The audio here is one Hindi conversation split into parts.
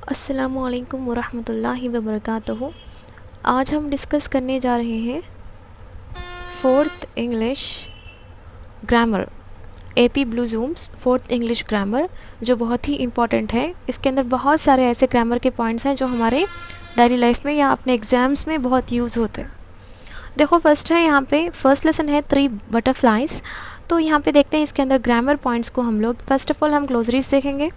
अस्सलामुअलैकुम वरहमतुल्लाहि वबरकातुहू। आज हम डिस्कस करने जा रहे हैं fourth English grammar, AP blue Zooms fourth English grammar, जो बहुत ही इम्पॉर्टेंट है। इसके अंदर बहुत सारे ऐसे ग्रामर के पॉइंट्स हैं जो हमारे डेली लाइफ में या अपने एग्ज़ाम्स में बहुत यूज़ होते हैं। देखो, फर्स्ट है यहाँ पे, फर्स्ट लेसन है 3 बटरफ्लाइज। तो यहाँ पे देखते हैं इसके अंदर ग्रामर पॉइंट्स को हम लोग। फर्स्ट ऑफ ऑल हम ग्लोसरीज देखेंगे।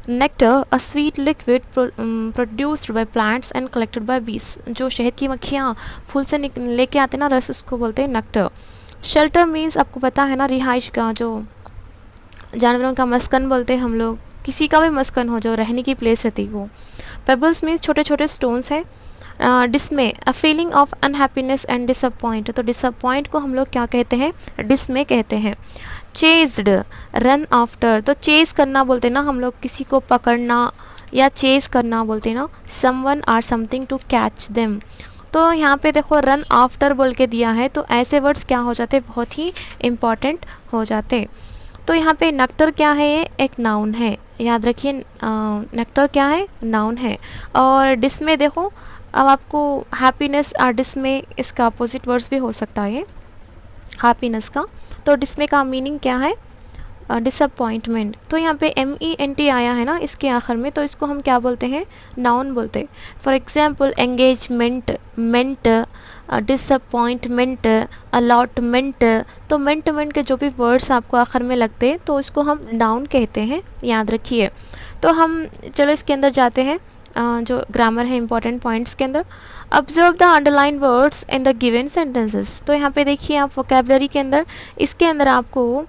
Nectar, a sweet liquid produced by plants and collected by बीस। जो शहद की मक्खियाँ फूल से लेके आते हैं ना रस, उसको बोलते हैं नेक्टर। शेल्टर मीन्स आपको पता है ना, रिहाइश का, जो जानवरों का मस्कन बोलते हैं हम लोग, किसी का भी मस्कन हो जो रहने की प्लेस रहती है वो। पेबल्स मीन्स छोटे छोटे स्टोन्स है। डिसमे, a feeling of unhappiness and disappoint. तो डिसअपॉइंट को हम लोग क्या कहते हैं? डिसमे कहते हैं। Chased, run after. तो चेज करना बोलते हैं ना हम लोग, किसी को पकड़ना या चेज करना बोलते हैं ना, someone or something to catch them. तो यहाँ पे देखो रन आफ्टर बोल के दिया है, तो ऐसे वर्ड्स क्या हो जाते, बहुत ही इम्पॉर्टेंट हो जाते। तो यहाँ पे नेक्टर क्या है? ये एक नाउन है, याद रखिए। नेक्टर क्या है? नाउन है। और डिसमे देखो, अब आपको हैप्पीनेस और डिसमे, इसका अपोजिट वर्ड्स भी हो सकता है हैप्पीनेस का। तो डिसमे का मीनिंग क्या है? डिसअपॉइंटमेंट। तो यहाँ पे MENT आया है ना इसके आखिर में, तो इसको हम क्या बोलते हैं? नाउन बोलते। For example engagement, meant, disappointment, allotment. तो मेंट के जो भी वर्ड्स आपको आखिर में लगते हैं तो इसको हम नाउन कहते हैं, याद रखिए। तो हम चलो इसके अंदर जाते हैं, जो ग्रामर है इंपॉर्टेंट पॉइंट्स के अंदर। Observe the underline words in the given sentences. तो यहाँ पे देखिए आप वोकेबलरी के अंदर, इसके अंदर आपको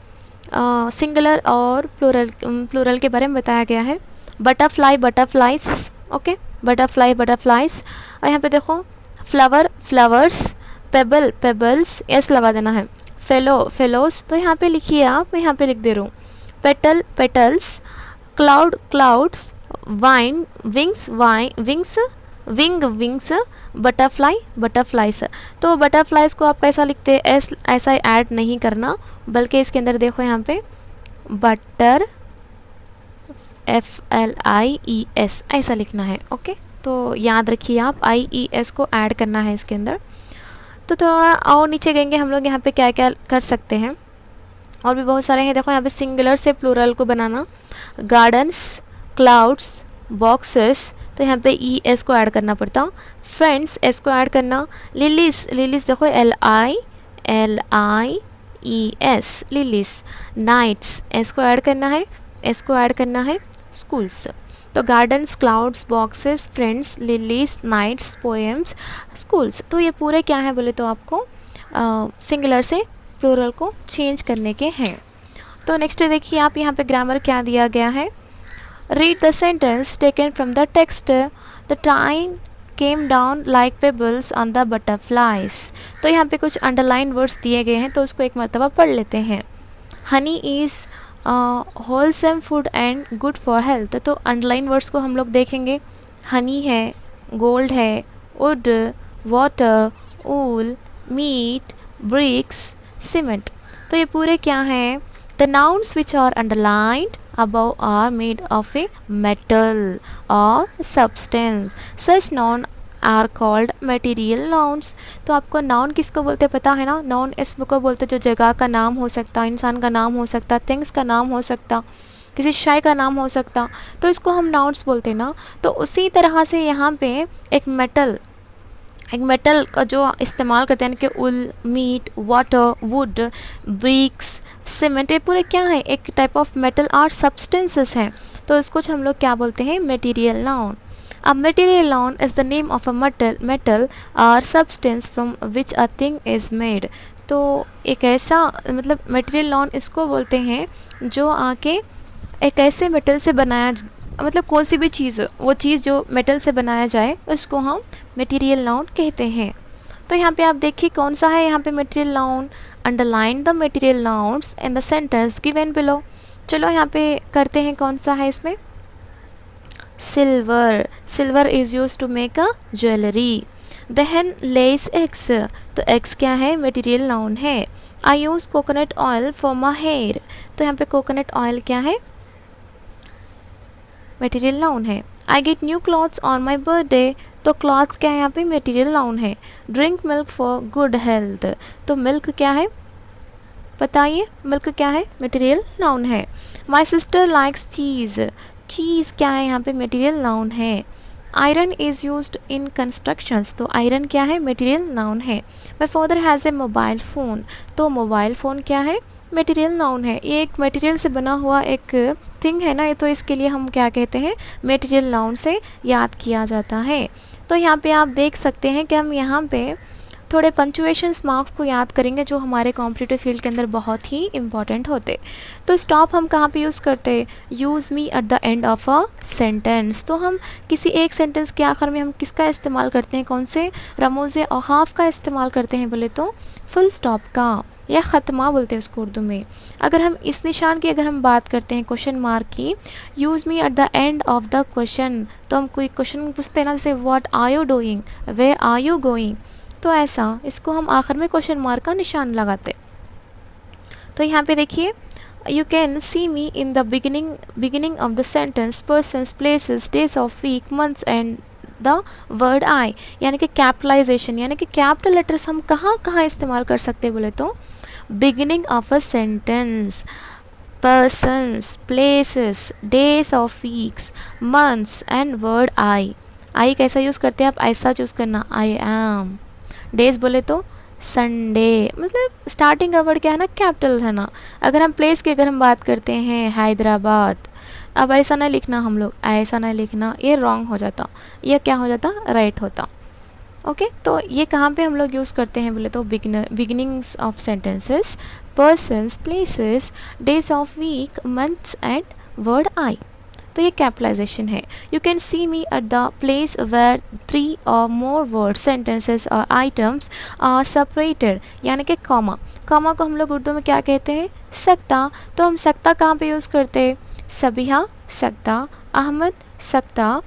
सिंगुलर और प्लूरल के बारे में बताया गया है। Butterfly, butterflies, okay, butterfly, butterflies. और यहाँ पे देखो flower, flowers, pebble, pebbles, S लगा देना है। Fellow, fellows. तो यहाँ पे लिखिए आप, मैं यहाँ पे लिख दे रहा हूँ। Petal, petals, cloud, clouds, wine, wings, wings, wing, wings, butterfly, butterflies. तो बटरफ्लाइज को आप कैसा लिखते हैं? ऐसा ऐड नहीं करना, बल्कि इसके अंदर देखो यहाँ पे बटर, FLIES ऐसा लिखना है, ओके। तो याद रखिए आप, IES को ऐड करना है इसके अंदर। तो थोड़ा और नीचे गएंगे हम लोग, यहाँ पे क्या क्या कर सकते हैं, और भी बहुत सारे हैं। देखो यहाँ पे सिंगुलर से प्लूरल को बनाना। Gardens, clouds, boxes. तो यहाँ पे ES को ऐड करना पड़ता। फ्रेंड्स, S को ऐड करना। लिलीज, लिलीज देखो LILIES, लिलीज। नाइट्स, S को ऐड करना है, S को ऐड करना है। स्कूल्स। तो gardens, clouds, boxes, friends, lilies, nights, poems, schools. तो ये पूरे क्या है बोले तो आपको सिंगुलर से प्लूरल को चेंज करने के हैं। तो नेक्स्ट देखिए आप, यहाँ पे ग्रामर क्या दिया गया है। Read the sentence taken from the text. The time came down like pebbles on the butterflies. तो यहाँ पे कुछ अंडरलाइन वर्ड्स दिए गए हैं, तो उसको एक मरतबा पढ़ लेते हैं। Honey is wholesome food and good for health. तो अंडरलाइन वर्ड्स को हम लोग देखेंगे। हनी है, गोल्ड है, wood, water, wool, meat, bricks, cement. तो ये पूरे क्या हैं? The nouns which are underlined above are made of a metal or substance. Such nouns are called material nouns. तो आपको नाउन किसको बोलते पता है ना? नाउन इसम को बोलते, जो जगह का नाम हो सकता, इंसान का नाम हो सकता, थिंग्स का नाम हो सकता, किसी शय का नाम हो सकता, तो इसको हम नाउन्स बोलते हैं ना। तो उसी तरह से यहाँ पे एक मेटल का जो इस्तेमाल करते हैं कि wool, meat, water, wood, bricks, cement, ये पूरे क्या है? एक टाइप ऑफ मेटल और सब्सटेंसेस हैं। तो इसको हम लोग क्या बोलते हैं? Material noun. A material noun is the name of a metal और substance from which a thing is made. तो एक ऐसा, मतलब मटेरियल नाउन इसको बोलते हैं जो आके एक ऐसे मेटल से बनाया, मतलब कोई सी भी चीज़, वो चीज़ जो मेटल से बनाया जाए उसको हम मटेरियल नाउन कहते हैं। तो यहाँ पे आप देखिए कौन सा है यहाँ पे material noun. Underline the material nouns in the sentence given below. चलो यहाँ पे करते हैं, कौन सा है इसमें? Silver, silver is use to make a jewellery. The hen lays eggs। तो eggs क्या है? मटेरियल नाउन है। I use coconut oil for my hair. तो यहाँ पे कोकोनट ऑयल क्या है? मटेरियल नाउन है। I get new clothes on my birthday, तो क्लॉथ्स क्या है यहाँ पे, मटेरियल नाउन है। Drink milk for good health, तो मिल्क क्या है बताइए, मिल्क क्या है, मटेरियल नाउन है। माई सिस्टर लाइक्स चीज़, चीज़ क्या है यहाँ पे, मटेरियल नाउन है। Iron is used in constructions, तो आयरन क्या है, मटेरियल नाउन है। My father has a mobile phone, तो मोबाइल फ़ोन क्या है, मटेरियल नाउन है। ये एक मटेरियल से बना हुआ एक थिंग है ना, ये तो इसके लिए हम क्या कहते हैं, मटेरियल नाउन से याद किया जाता है। तो यहाँ पे आप देख सकते हैं कि हम यहाँ पे थोड़े पंचुएशंस मार्क्स को याद करेंगे जो हमारे कॉम्पिटिटिव फील्ड के अंदर बहुत ही इंपॉर्टेंट होते। तो स्टॉप हम कहाँ पे यूज़ करते, use me at the end of a sentence, तो हम किसी एक सेंटेंस के आखिर में हम किसका इस्तेमाल करते हैं, कौन से रमूज़े औहाफ का इस्तेमाल करते हैं, बोले तो फुल स्टॉप का, या ख़त्मा बोलते हैं उसको उर्दू में। अगर हम इस निशान की अगर हम बात करते हैं क्वेश्चन मार्क की, use me at the end of the question, तो हम कोई क्वेश्चन पूछते हैं ना, जैसे what are you doing, where are you going, तो ऐसा इसको हम आखिर में क्वेश्चन मार्क का निशान लगाते। तो यहाँ पे देखिए, you can see me in the beginning of the sentence, persons, places, days of week, months and the word I, यानी कि कैपिटलाइजेशन, यानी कि कैपिटल लेटर्स हम कहाँ कहाँ इस्तेमाल कर सकते हैं बोले तो beginning of a sentence, persons, places, days of weeks, months and word I कैसा यूज़ करते हैं आप, ऐसा चूज़ करना, I am। डेज बोले तो संडे, मतलब स्टार्टिंग का वर्ड क्या है ना, कैपिटल है ना। अगर हम प्लेस की अगर हम बात करते हैं हैदराबाद, अब ऐसा ना लिखना, हम लोग ऐसा ना लिखना, ये रॉन्ग हो जाता, ये क्या हो जाता, राइट होता। ओके तो ये कहाँ पे हम लोग यूज़ करते हैं बोले तो beginnings of sentences, persons, places, days of week, months and word I, तो ये कैपिटलाइजेशन है। You can see me at the place where 3 और मोर वर्ड, सेंटेंसेस और आइटम्स आर सेपरेटेड, यानी कि कॉमा, कॉमा को हम लोग उर्दू में क्या कहते हैं, सकता, तो हम सकता कहाँ पे यूज़ करते हैं, सबिहा सकता, अहमद सकता,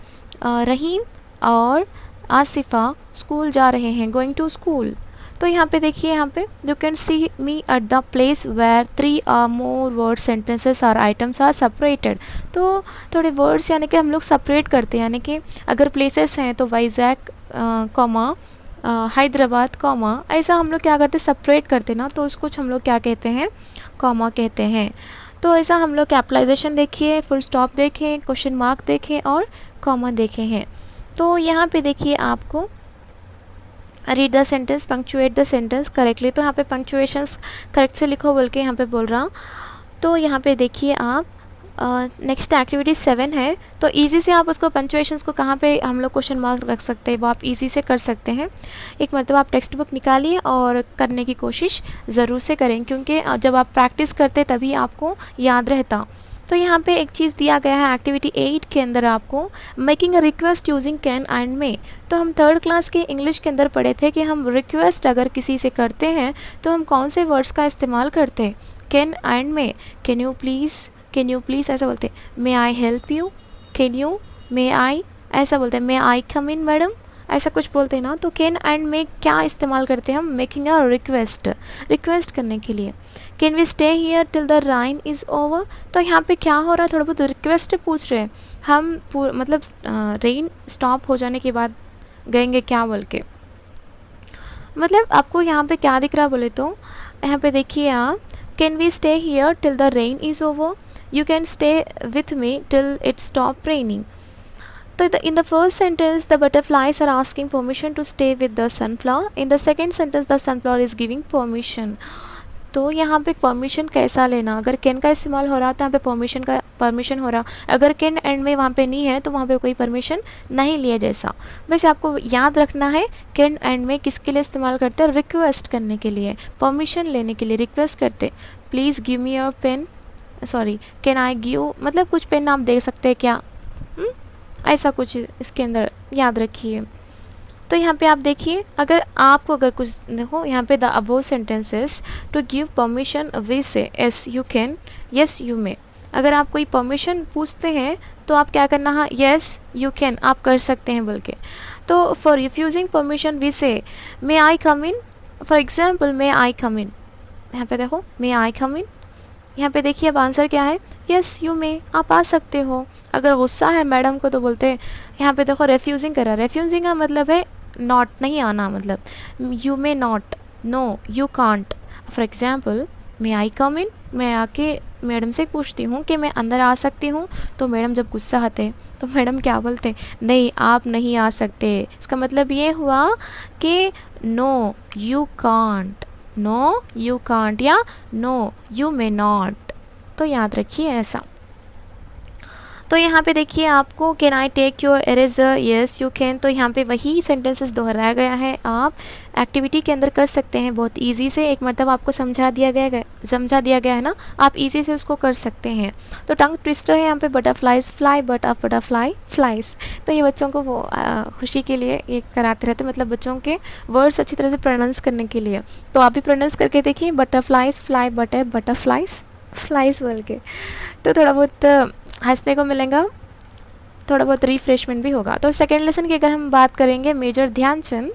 रहीम और आसिफ़ा स्कूल जा रहे हैं, गोइंग टू स्कूल। तो यहाँ पे देखिए, यहाँ पे you can see me at the place where 3 और मोर वर्ड, सेंटेंसेस और आइटम्स आर सेपरेटेड, तो थोड़े वर्ड्स यानी कि हम लोग सेपरेट करते हैं, यानी कि अगर प्लेसेस हैं तो वाइजैक कॉमा हैदराबाद कॉमा, ऐसा हम लोग क्या करते हैं, सेपरेट करते ना, तो उसको हम लोग क्या कहते हैं, कॉमा कहते हैं। तो ऐसा हम लोग कैपिटलाइजेशन देखिए, फुल स्टॉप देखें, क्वेश्चन मार्क देखें और कॉमा देखे हैं। तो यहाँ पे देखिए आपको read the sentence, punctuate the sentence correctly, तो यहाँ पे पंक्चुएशंस करेक्ट से लिखो बोल के यहाँ पे बोल रहा हूँ। तो यहाँ पे देखिए आप नेक्स्ट एक्टिविटी 7 है, तो इजी से आप उसको पंक्चुएशंस को कहाँ पे हम लोग क्वेश्चन मार्क रख सकते हैं, वो आप इजी से कर सकते हैं। एक मरतबा आप टेक्स्ट बुक निकालिए और करने की कोशिश ज़रूर से करें, क्योंकि जब आप प्रैक्टिस करते तभी आपको याद रहता। तो यहाँ पे एक चीज़ दिया गया है एक्टिविटी 8 के अंदर आपको, making a request using can and मे। तो हम 3rd क्लास के इंग्लिश के अंदर पढ़े थे कि हम रिक्वेस्ट अगर किसी से करते हैं तो हम कौन से वर्ड्स का इस्तेमाल करते हैं, can and may. Can you please ऐसा बोलते हैं, may I help you, can you, may I ऐसा बोलते हैं, may I come in madam, ऐसा कुछ बोलते हैं ना। तो कैन एंड मे क्या इस्तेमाल करते हैं हम, मेकिंग अ रिक्वेस्ट करने के लिए। Can we stay here till the rain is over, तो यहाँ पे क्या हो रहा है, थोड़ा बहुत रिक्वेस्ट पूछ रहे हैं हम, मतलब रेन स्टॉप हो जाने के बाद गएंगे क्या बोल के, मतलब आपको यहाँ पे क्या दिख रहा है बोले तो यहाँ पे देखिए आप, can we stay here till the rain is over, you can stay with me till it stop raining. So in the first sentence, the butterflies are asking permission to stay with the sunflower. In the second sentence, the sunflower is giving permission. तो यहाँ पे परमिशन कैसा लेना, अगर कैन का इस्तेमाल हो रहा तो यहाँ पे परमिशन हो रहा, अगर कैन एंड में वहाँ पे नहीं है तो वहाँ पे कोई परमिशन नहीं लिया जैसा। वैसे आपको याद रखना है कैन एंड में किसके लिए इस्तेमाल करते हैं, रिक्वेस्ट करने के लिए, परमिशन लेने के लिए रिक्वेस्ट करते। Please give me your pen, sorry can I give, मतलब कुछ पेन आप दे सकते हैं क्या, ऐसा कुछ इसके अंदर याद रखिए। तो यहाँ पे आप देखिए, अगर कुछ देखो यहाँ पे the above sentences to give permission we say yes you can, yes you may. अगर आप कोई परमिशन पूछते हैं तो आप क्या करना है, यस यू कैन आप कर सकते हैं बोल के। तो फॉर रिफ्यूजिंग परमिशन वी से मे I come in, for example may I come इन, यहाँ पे देखो मे आई कम इन, यहाँ पे देखिए अब आंसर क्या है, यस यू मे, आप आ सकते हो। अगर गुस्सा है मैडम को तो बोलते हैं, यहाँ पे देखो रेफ्यूजिंग करा, रेफ्यूजिंग का मतलब है नॉट, नहीं आना, मतलब you may not, no you can't. For example, may I come in, मैं आके मैडम से पूछती हूँ कि मैं अंदर आ सकती हूँ, तो मैडम जब गुस्सा आते तो मैडम क्या बोलते, नहीं आप नहीं आ सकते। इसका मतलब ये हुआ कि no you can't, no you can't या नो यू मे नॉट। तो याद रखिए ऐसा। तो यहाँ पे देखिए आपको, can I take your eraser, yes you can. तो यहाँ पे वही सेंटेंसेस दोहराया गया है, आप एक्टिविटी के अंदर कर सकते हैं बहुत इजी से। एक मतलब आपको समझा दिया गया है ना, आप इजी से उसको कर सकते हैं। तो टंग ट्विस्टर है यहाँ पे, बटरफ्लाइज फ्लाई, बटरफ्लाई फ्लाइज। तो ये बच्चों को वो खुशी के लिए ये कराते रहते, मतलब बच्चों के वर्ड्स अच्छी तरह से प्रोनाउंस करने के लिए। तो आप भी प्रोनाउंस करके देखिए, बटरफ्लाइज फ्लाई, बटरफ्लाइज फ्लाइज बोल के। तो थोड़ा बहुत हंसने को मिलेगा, थोड़ा बहुत रिफ्रेशमेंट भी होगा। तो सेकेंड लेसन की अगर हम बात करेंगे, मेजर ध्यानचंद,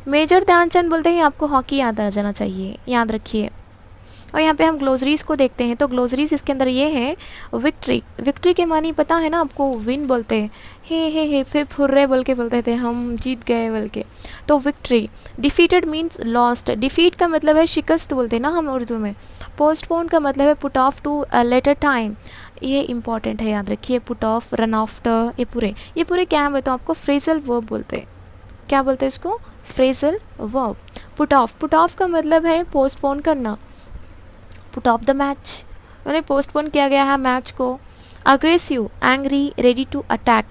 मेजर ध्यानचंद बोलते हैं आपको हॉकी याद आ जाना चाहिए, याद रखिए। और यहाँ पे हम ग्लोसरीज को देखते हैं, तो ग्लोसरीज इसके अंदर ये है, विक्ट्री, विक्ट्री के मानी पता है ना आपको, विन बोलते हैं, हे फिर फुर्रे बोल के बोलते थे हम जीत गए बोल के, तो victory. Defeated means lost, defeat का मतलब है शिकस्त बोलते हैं ना हम उर्दू में। पोस्टपोन का मतलब है put off to a later time, ये इंपॉर्टेंट है, याद रखिए। पुट ऑफ, रन आफ्टर, ये पूरे क्या है बताओ आपको, फ्रेजल वर्ब बोलते हैं। क्या बोलते हैं इसको, फ्रेजल वर्ब। पुट ऑफ का मतलब है पोस्टपोन करना, पुट ऑफ द मैच, मैंने पोस्टपोन किया गया है मैच को। Aggressive, angry, ready to attack,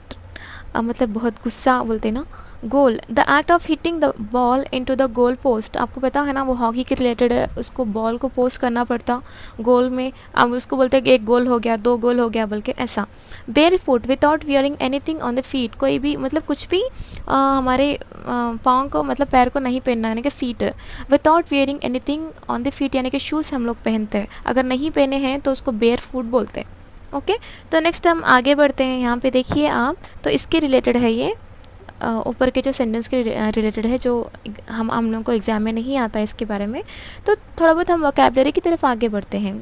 मतलब बहुत गुस्सा बोलते हैं ना। Goal, the act of hitting the ball into the goal post, आपको पता है ना वो हॉकी के रिलेटेड है, उसको बॉल को पोस्ट करना पड़ता गोल में, अब उसको बोलते हैं कि एक गोल हो गया, दो गोल हो गया बोल के, ऐसा। Bear foot, without wearing anything on the feet, कोई भी मतलब कुछ भी हमारे पाँव को, मतलब पैर को नहीं पहनना, यानी कि feet. Without wearing anything on the feet यानी कि शूज़ हम लोग पहनते हैं, अगर नहीं पहने हैं तो उसको बेयर फुट बोलते हैं। ओके, तो नेक्स्ट हम आगे बढ़ते हैं। यहाँ पे देखिए आप, तो इसके रिलेटेड है ये, ऊपर के जो सेंटेंस के रिलेटेड है, जो हम लोग को एग्ज़ाम में नहीं आता है इसके बारे में। तो थोड़ा बहुत हम वोकैबलरी की तरफ आगे बढ़ते हैं।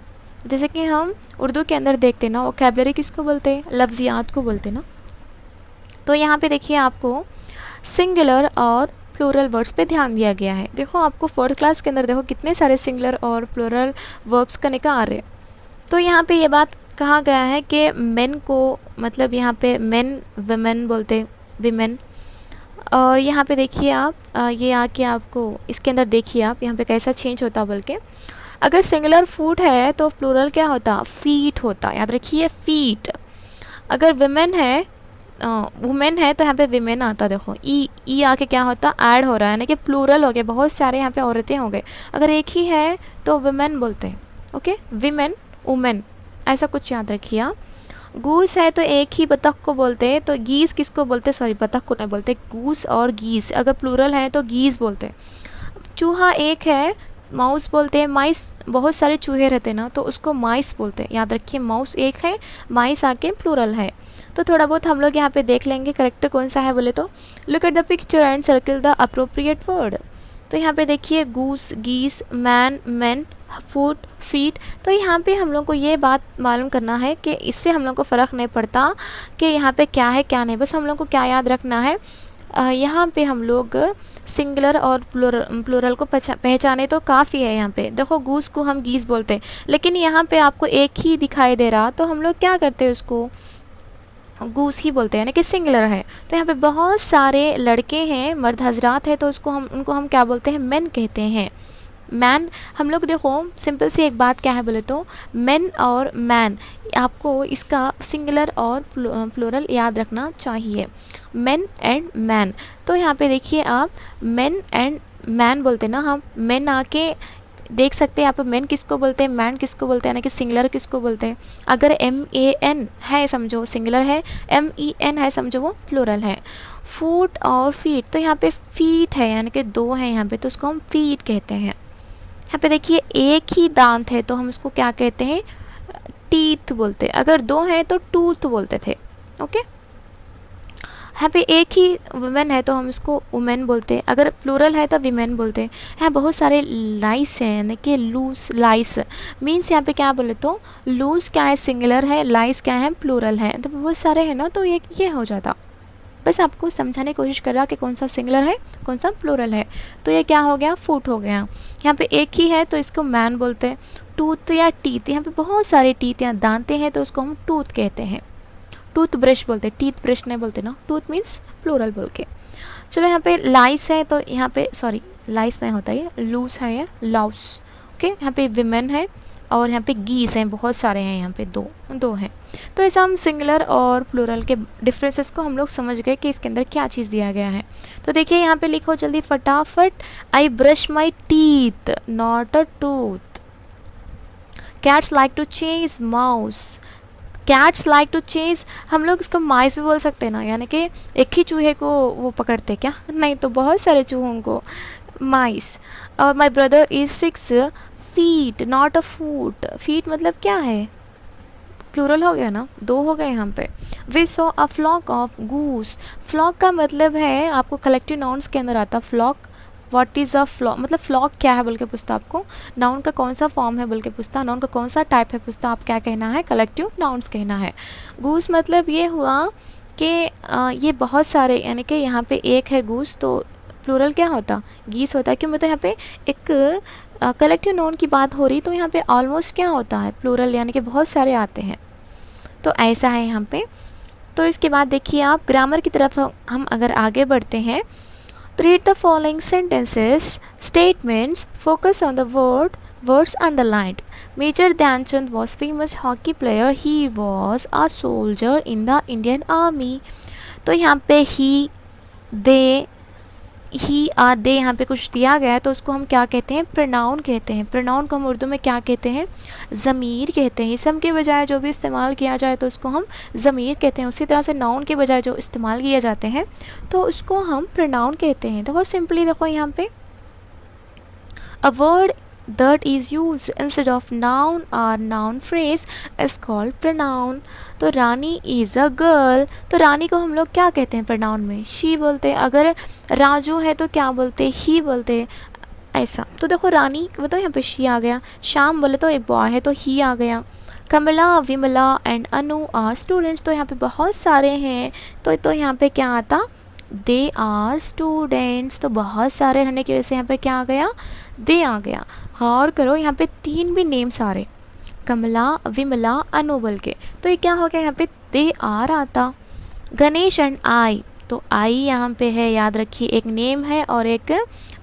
जैसे कि हम उर्दू के अंदर देखते हैं ना, वोकैबलरी किसको बोलते हैं, लफ्ज़ियात को बोलते हैं ना। तो यहाँ पे देखिए आपको सिंगुलर और प्लूरल वर्ड्स पे ध्यान दिया गया है। देखो आपको 4th क्लास के अंदर देखो कितने सारे सिंगुलर और प्लूरल वर्ब्स का निकाल रहे। तो यहाँ पे ये बात कहा गया है कि मेन को, मतलब यहाँ पे मेन वुमेन बोलते, विमेन। और यहाँ पे देखिए आप, ये आके आपको इसके अंदर देखिए आप यहाँ पे कैसा चेंज होता, बल्कि अगर सिंगुलर फूट है तो प्लूरल क्या होता, फीट होता, याद रखिए फीट। अगर विमेन है, वुमेन है, तो यहाँ पे विमेन आता, देखो ई आके क्या होता, ऐड हो रहा है, यानी कि प्लूरल हो गए, बहुत सारे यहाँ पे औरतें हो गए। अगर एक ही है तो विमेन बोलते हैं, ओके, विमेन, वुमेन, ऐसा कुछ याद रखिए आप। गूस है तो एक ही बतख को बोलते हैं, तो गीस किसको बोलते हैं, सॉरी बतख को नहीं बोलते, गूस और गीस। अगर प्लूरल है तो गीस बोलते हैं। चूहा एक है, माउस बोलते हैं। माइस, बहुत सारे चूहे रहते हैं ना, तो उसको माइस बोलते हैं, याद रखिए। माउस एक है, माइस आके प्लूरल है। तो थोड़ा बहुत हम लोग यहाँ पे देख लेंगे करेक्ट कौन सा है बोले तो। Look at the picture and circle the appropriate word. तो यहाँ पे देखिए गूस, गीस, मैन, मेन, फूट, फीट। तो यहाँ पे हम लोग को ये बात मालूम करना है कि इससे हम लोग को फ़र्क नहीं पड़ता कि यहाँ पे क्या है क्या नहीं, बस हम लोग को क्या याद रखना है, यहाँ पे हम लोग सिंगुलर और प्लूरल को पहचाने तो काफ़ी है। यहाँ पे देखो गूस को हम गीस बोलते हैं, लेकिन यहाँ पे आपको एक ही दिखाई दे रहा, तो हम लोग क्या करते हैं, उसको गूस ही बोलते हैं, यानी कि सिंगुलर है। तो यहाँ पे बहुत सारे लड़के हैं, मर्द हजरात है, तो उनको हम क्या बोलते हैं, मेन कहते हैं। मैन, हम लोग देखो सिंपल सी एक बात क्या है बोले तो, मेन और मैन, आपको इसका सिंगुलर और प्लूरल याद रखना चाहिए, मेन एंड मैन। तो यहाँ पे देखिए आप, मेन एंड मैन बोलते हैं ना हम, मेन आके देख सकते हैं आप, मेन किसको बोलते हैं, मैन किसको बोलते हैं, यानी कि सिंगुलर किसको बोलते हैं। अगर MAN है समझो सिंगुलर है, MEN है समझो वो प्लूरल है। फूट और फीट, तो यहाँ पे फीट है यानी कि दो हैं यहाँ पे, तो उसको हम फीट कहते हैं। यहाँ पे देखिए एक ही दांत है, तो हम उसको क्या कहते हैं, टीथ बोलते हैं। अगर दो हैं तो टूथ बोलते थे, ओके। यहाँ पे एक ही वुमेन है तो हम इसको वुमेन बोलते हैं, अगर प्लूरल है तो विमेन बोलते हैं। यहाँ बहुत सारे लाइस हैं, यानी कि लूज लाइस मीन्स यहाँ पे क्या बोले तो लूज क्या है सिंगुलर है, लाइस क्या है प्लूरल है, तो बहुत सारे हैं ना, तो ये हो जाता। बस आपको समझाने की कोशिश कर रहा कि कौन सा सिंगुलर है कौन सा प्लूरल है। तो ये क्या हो गया, फुट हो गया। यहाँ पे एक ही है तो इसको मैन बोलते हैं। टूथ या टीथ, यहाँ पे बहुत सारे टीथ या दांते हैं तो उसको हम टूथ कहते हैं। टूथ ब्रश बोलते हैं, टीथ ब्रश नहीं बोलते ना, टूथ मीन्स प्लूरल बोल के। चलो यहाँ पे लाइस है तो यहाँ पे सॉरी लाइस नहीं होता, ये लूज है, ये लाउस। ओके, यहाँ पे विमेन है और यहाँ पे गीस हैं, बहुत सारे हैं, यहाँ पे दो हैं। तो ऐसा हम सिंगुलर और प्लूरल के डिफरेंसेस को हम लोग समझ गए कि इसके अंदर क्या चीज़ दिया गया है। तो देखिए यहाँ पे लिखो जल्दी फटाफट, I brush my teeth not a tooth. Cats like to chase mouse, cats like to chase, हम लोग इसको माइस भी बोल सकते हैं ना, यानी कि एक ही चूहे को वो पकड़ते क्या, नहीं तो बहुत सारे चूहों को माइस। और my brother is 6 feet not a foot, feet मतलब क्या है, प्लूरल हो गया ना, 2 हो गए यहाँ पे। We saw a flock of goose, flock का मतलब है आपको कलेक्टिव नाउन्स के अंदर आता flock. What is a flock, मतलब फ्लॉक क्या है बोल के पूछता आपको, नाउन का कौन सा फॉर्म है बोल के पूछता, नाउन का कौन सा टाइप है पूछता, आप क्या कहना है, कलेक्टिव नाउन्स कहना है। गूस मतलब ये हुआ कि ये बहुत सारे, यानी कि यहाँ पे एक है गूस तो प्लूरल क्या होता, गीस होता है। क्यों, मैं तो यहाँ पे एक कलेक्टिव नाउन की बात हो रही, तो यहाँ पे ऑलमोस्ट क्या होता है प्लूरल, यानी कि बहुत सारे आते हैं, तो ऐसा है यहाँ पे। तो इसके बाद देखिए आप ग्रामर की तरफ हम अगर आगे बढ़ते हैं, तो read the following sentences, statements, focus on the words underlined. Major Dhyanchand was famous hockey player. He was a soldier in the Indian Army. तो यहाँ पे ही, दे, ही, आ, दे यहाँ पे कुछ दिया गया है तो उसको हम क्या कहते हैं, प्रोनाउन कहते हैं। प्रोनाउन को हम उर्दू में क्या कहते हैं, ज़मीर कहते हैं। इसम के बजाय जो भी इस्तेमाल किया जाए तो उसको हम ज़मीर कहते हैं। उसी तरह से नाउन के बजाय जो इस्तेमाल किए जाते हैं तो उसको हम प्रोनाउन कहते हैं। देखो सिंपली देखो यहाँ पे, a word that is used instead of noun or noun phrase is called pronoun. तो रानी is a girl, तो रानी को हम लोग क्या कहते हैं pronoun में, she बोलते हैं। अगर राजू है तो क्या बोलते हैं, he बोलते हैं, ऐसा। तो देखो रानी वो तो यहाँ पे she आ गया, श्याम बोले तो एक बॉय है तो he आ गया। Kamala, Vimala and Anu are students, तो यहाँ पे बहुत सारे हैं तो यहाँ पे क्या आता, दे आर स्टूडेंट्स। तो बहुत सारे रहने की वजह से यहाँ पे क्या आ गया, दे आ गया। गौर करो यहाँ पे 3 भी नेम्स आ रहे, कमला, विमला, अनु बोल के, तो ये क्या हो गया, यहाँ पे दे आर आता। गणेश एंड आई, तो आई यहाँ पे है, याद रखिए एक नेम है और एक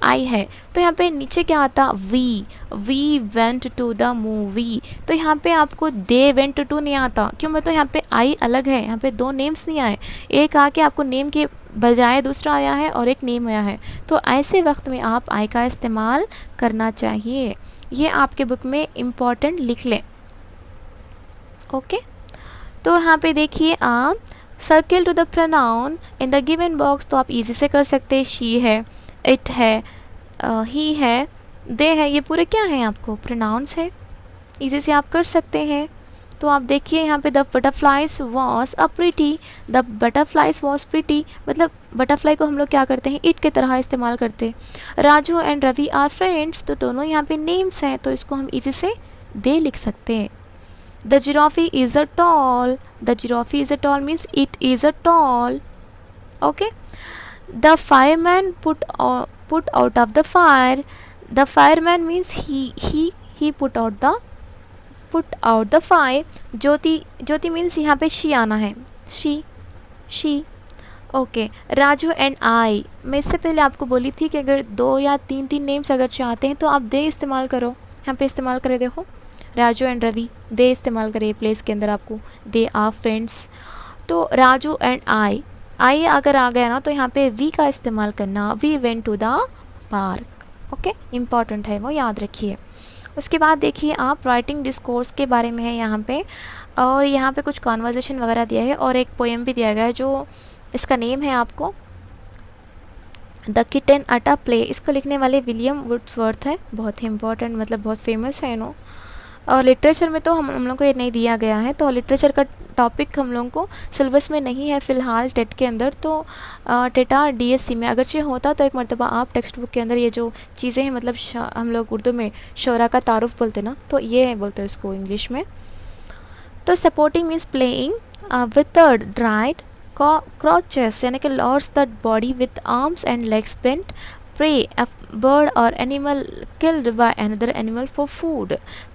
आई है, तो यहाँ पे नीचे क्या आता, we went to the movie. तो यहाँ पे आपको दे वेंट टू नहीं आता, क्यों, मैं तो यहाँ पे आई अलग है, यहाँ पे 2 नेम्स नहीं आए, एक आके आपको नेम के बजाय दूसरा आया है और एक नेम आया है। तो ऐसे वक्त में आप आई का इस्तेमाल करना चाहिए, ये आपके बुक में इम्पॉर्टेंट लिख लें। ओके, तो यहाँ पे देखिए आप circle to the pronoun in the given box, तो आप इजी से कर सकते हैं, शी है, इट है, ही है, दे है, ये पूरे क्या हैं आपको प्रोनाउंस है, इजी से आप कर सकते हैं। तो आप देखिए यहाँ पे the butterflies was a pretty, the butterflies was pretty, मतलब बटरफ्लाई को हम लोग क्या करते हैं, इट के तरह इस्तेमाल करते हैं। Raju and Ravi are friends, तो दोनों यहाँ पे नेम्स हैं तो इसको हम इजी से दे लिख सकते हैं। The जिराफी is a tall, the जिराफी is a tall means it is a tall. Okay, the fireman put out of the fire, the fireman means he put out the fire. Jyoti means यहाँ पे शी आना है, she. Okay, Raju and I, मैं इससे पहले आपको बोली थी कि अगर 2 या 3 नेम्स अगर चाहते हैं तो आप दे इस्तेमाल करो, यहाँ पे इस्तेमाल करें, देखो राजू एंड रवि, दे इस्तेमाल करें प्लेस के अंदर, आपको दे आर फ्रेंड्स। तो राजू एंड आई अगर आ गया ना तो यहाँ पे वी का इस्तेमाल करना, we went to the park. Okay, important है वो, याद रखिए। उसके बाद देखिए आप राइटिंग डिस्कोर्स के बारे में है यहाँ पे, और यहाँ पे कुछ कॉन्वर्जेशन वगैरह दिया है और एक पोएम भी दिया गया है, जो इसका नेम है आपको द किटन अ प्ले। इसको लिखने वाले विलियम वुड्सवर्थ है, बहुत ही इंपॉर्टेंट, मतलब बहुत फेमस है नो। और लिटरेचर में तो हम लोग को ये नहीं दिया गया है, तो लिटरेचर का टॉपिक हम लोगों को सिलेबस में नहीं है फ़िलहाल टेट के अंदर। तो टेटा डीएससी में अगरचे होता तो एक मरतबा आप टेक्स्ट बुक के अंदर ये जो चीज़ें हैं, मतलब हम लोग उर्दू में शोरा का तारुफ बोलते ना, तो ये बोलते हैं इसको इंग्लिश में। तो supporting means playing with dried crouches, यानी कि lords the body with arms and legs bent, prey a bird or animal killed by another animal for food।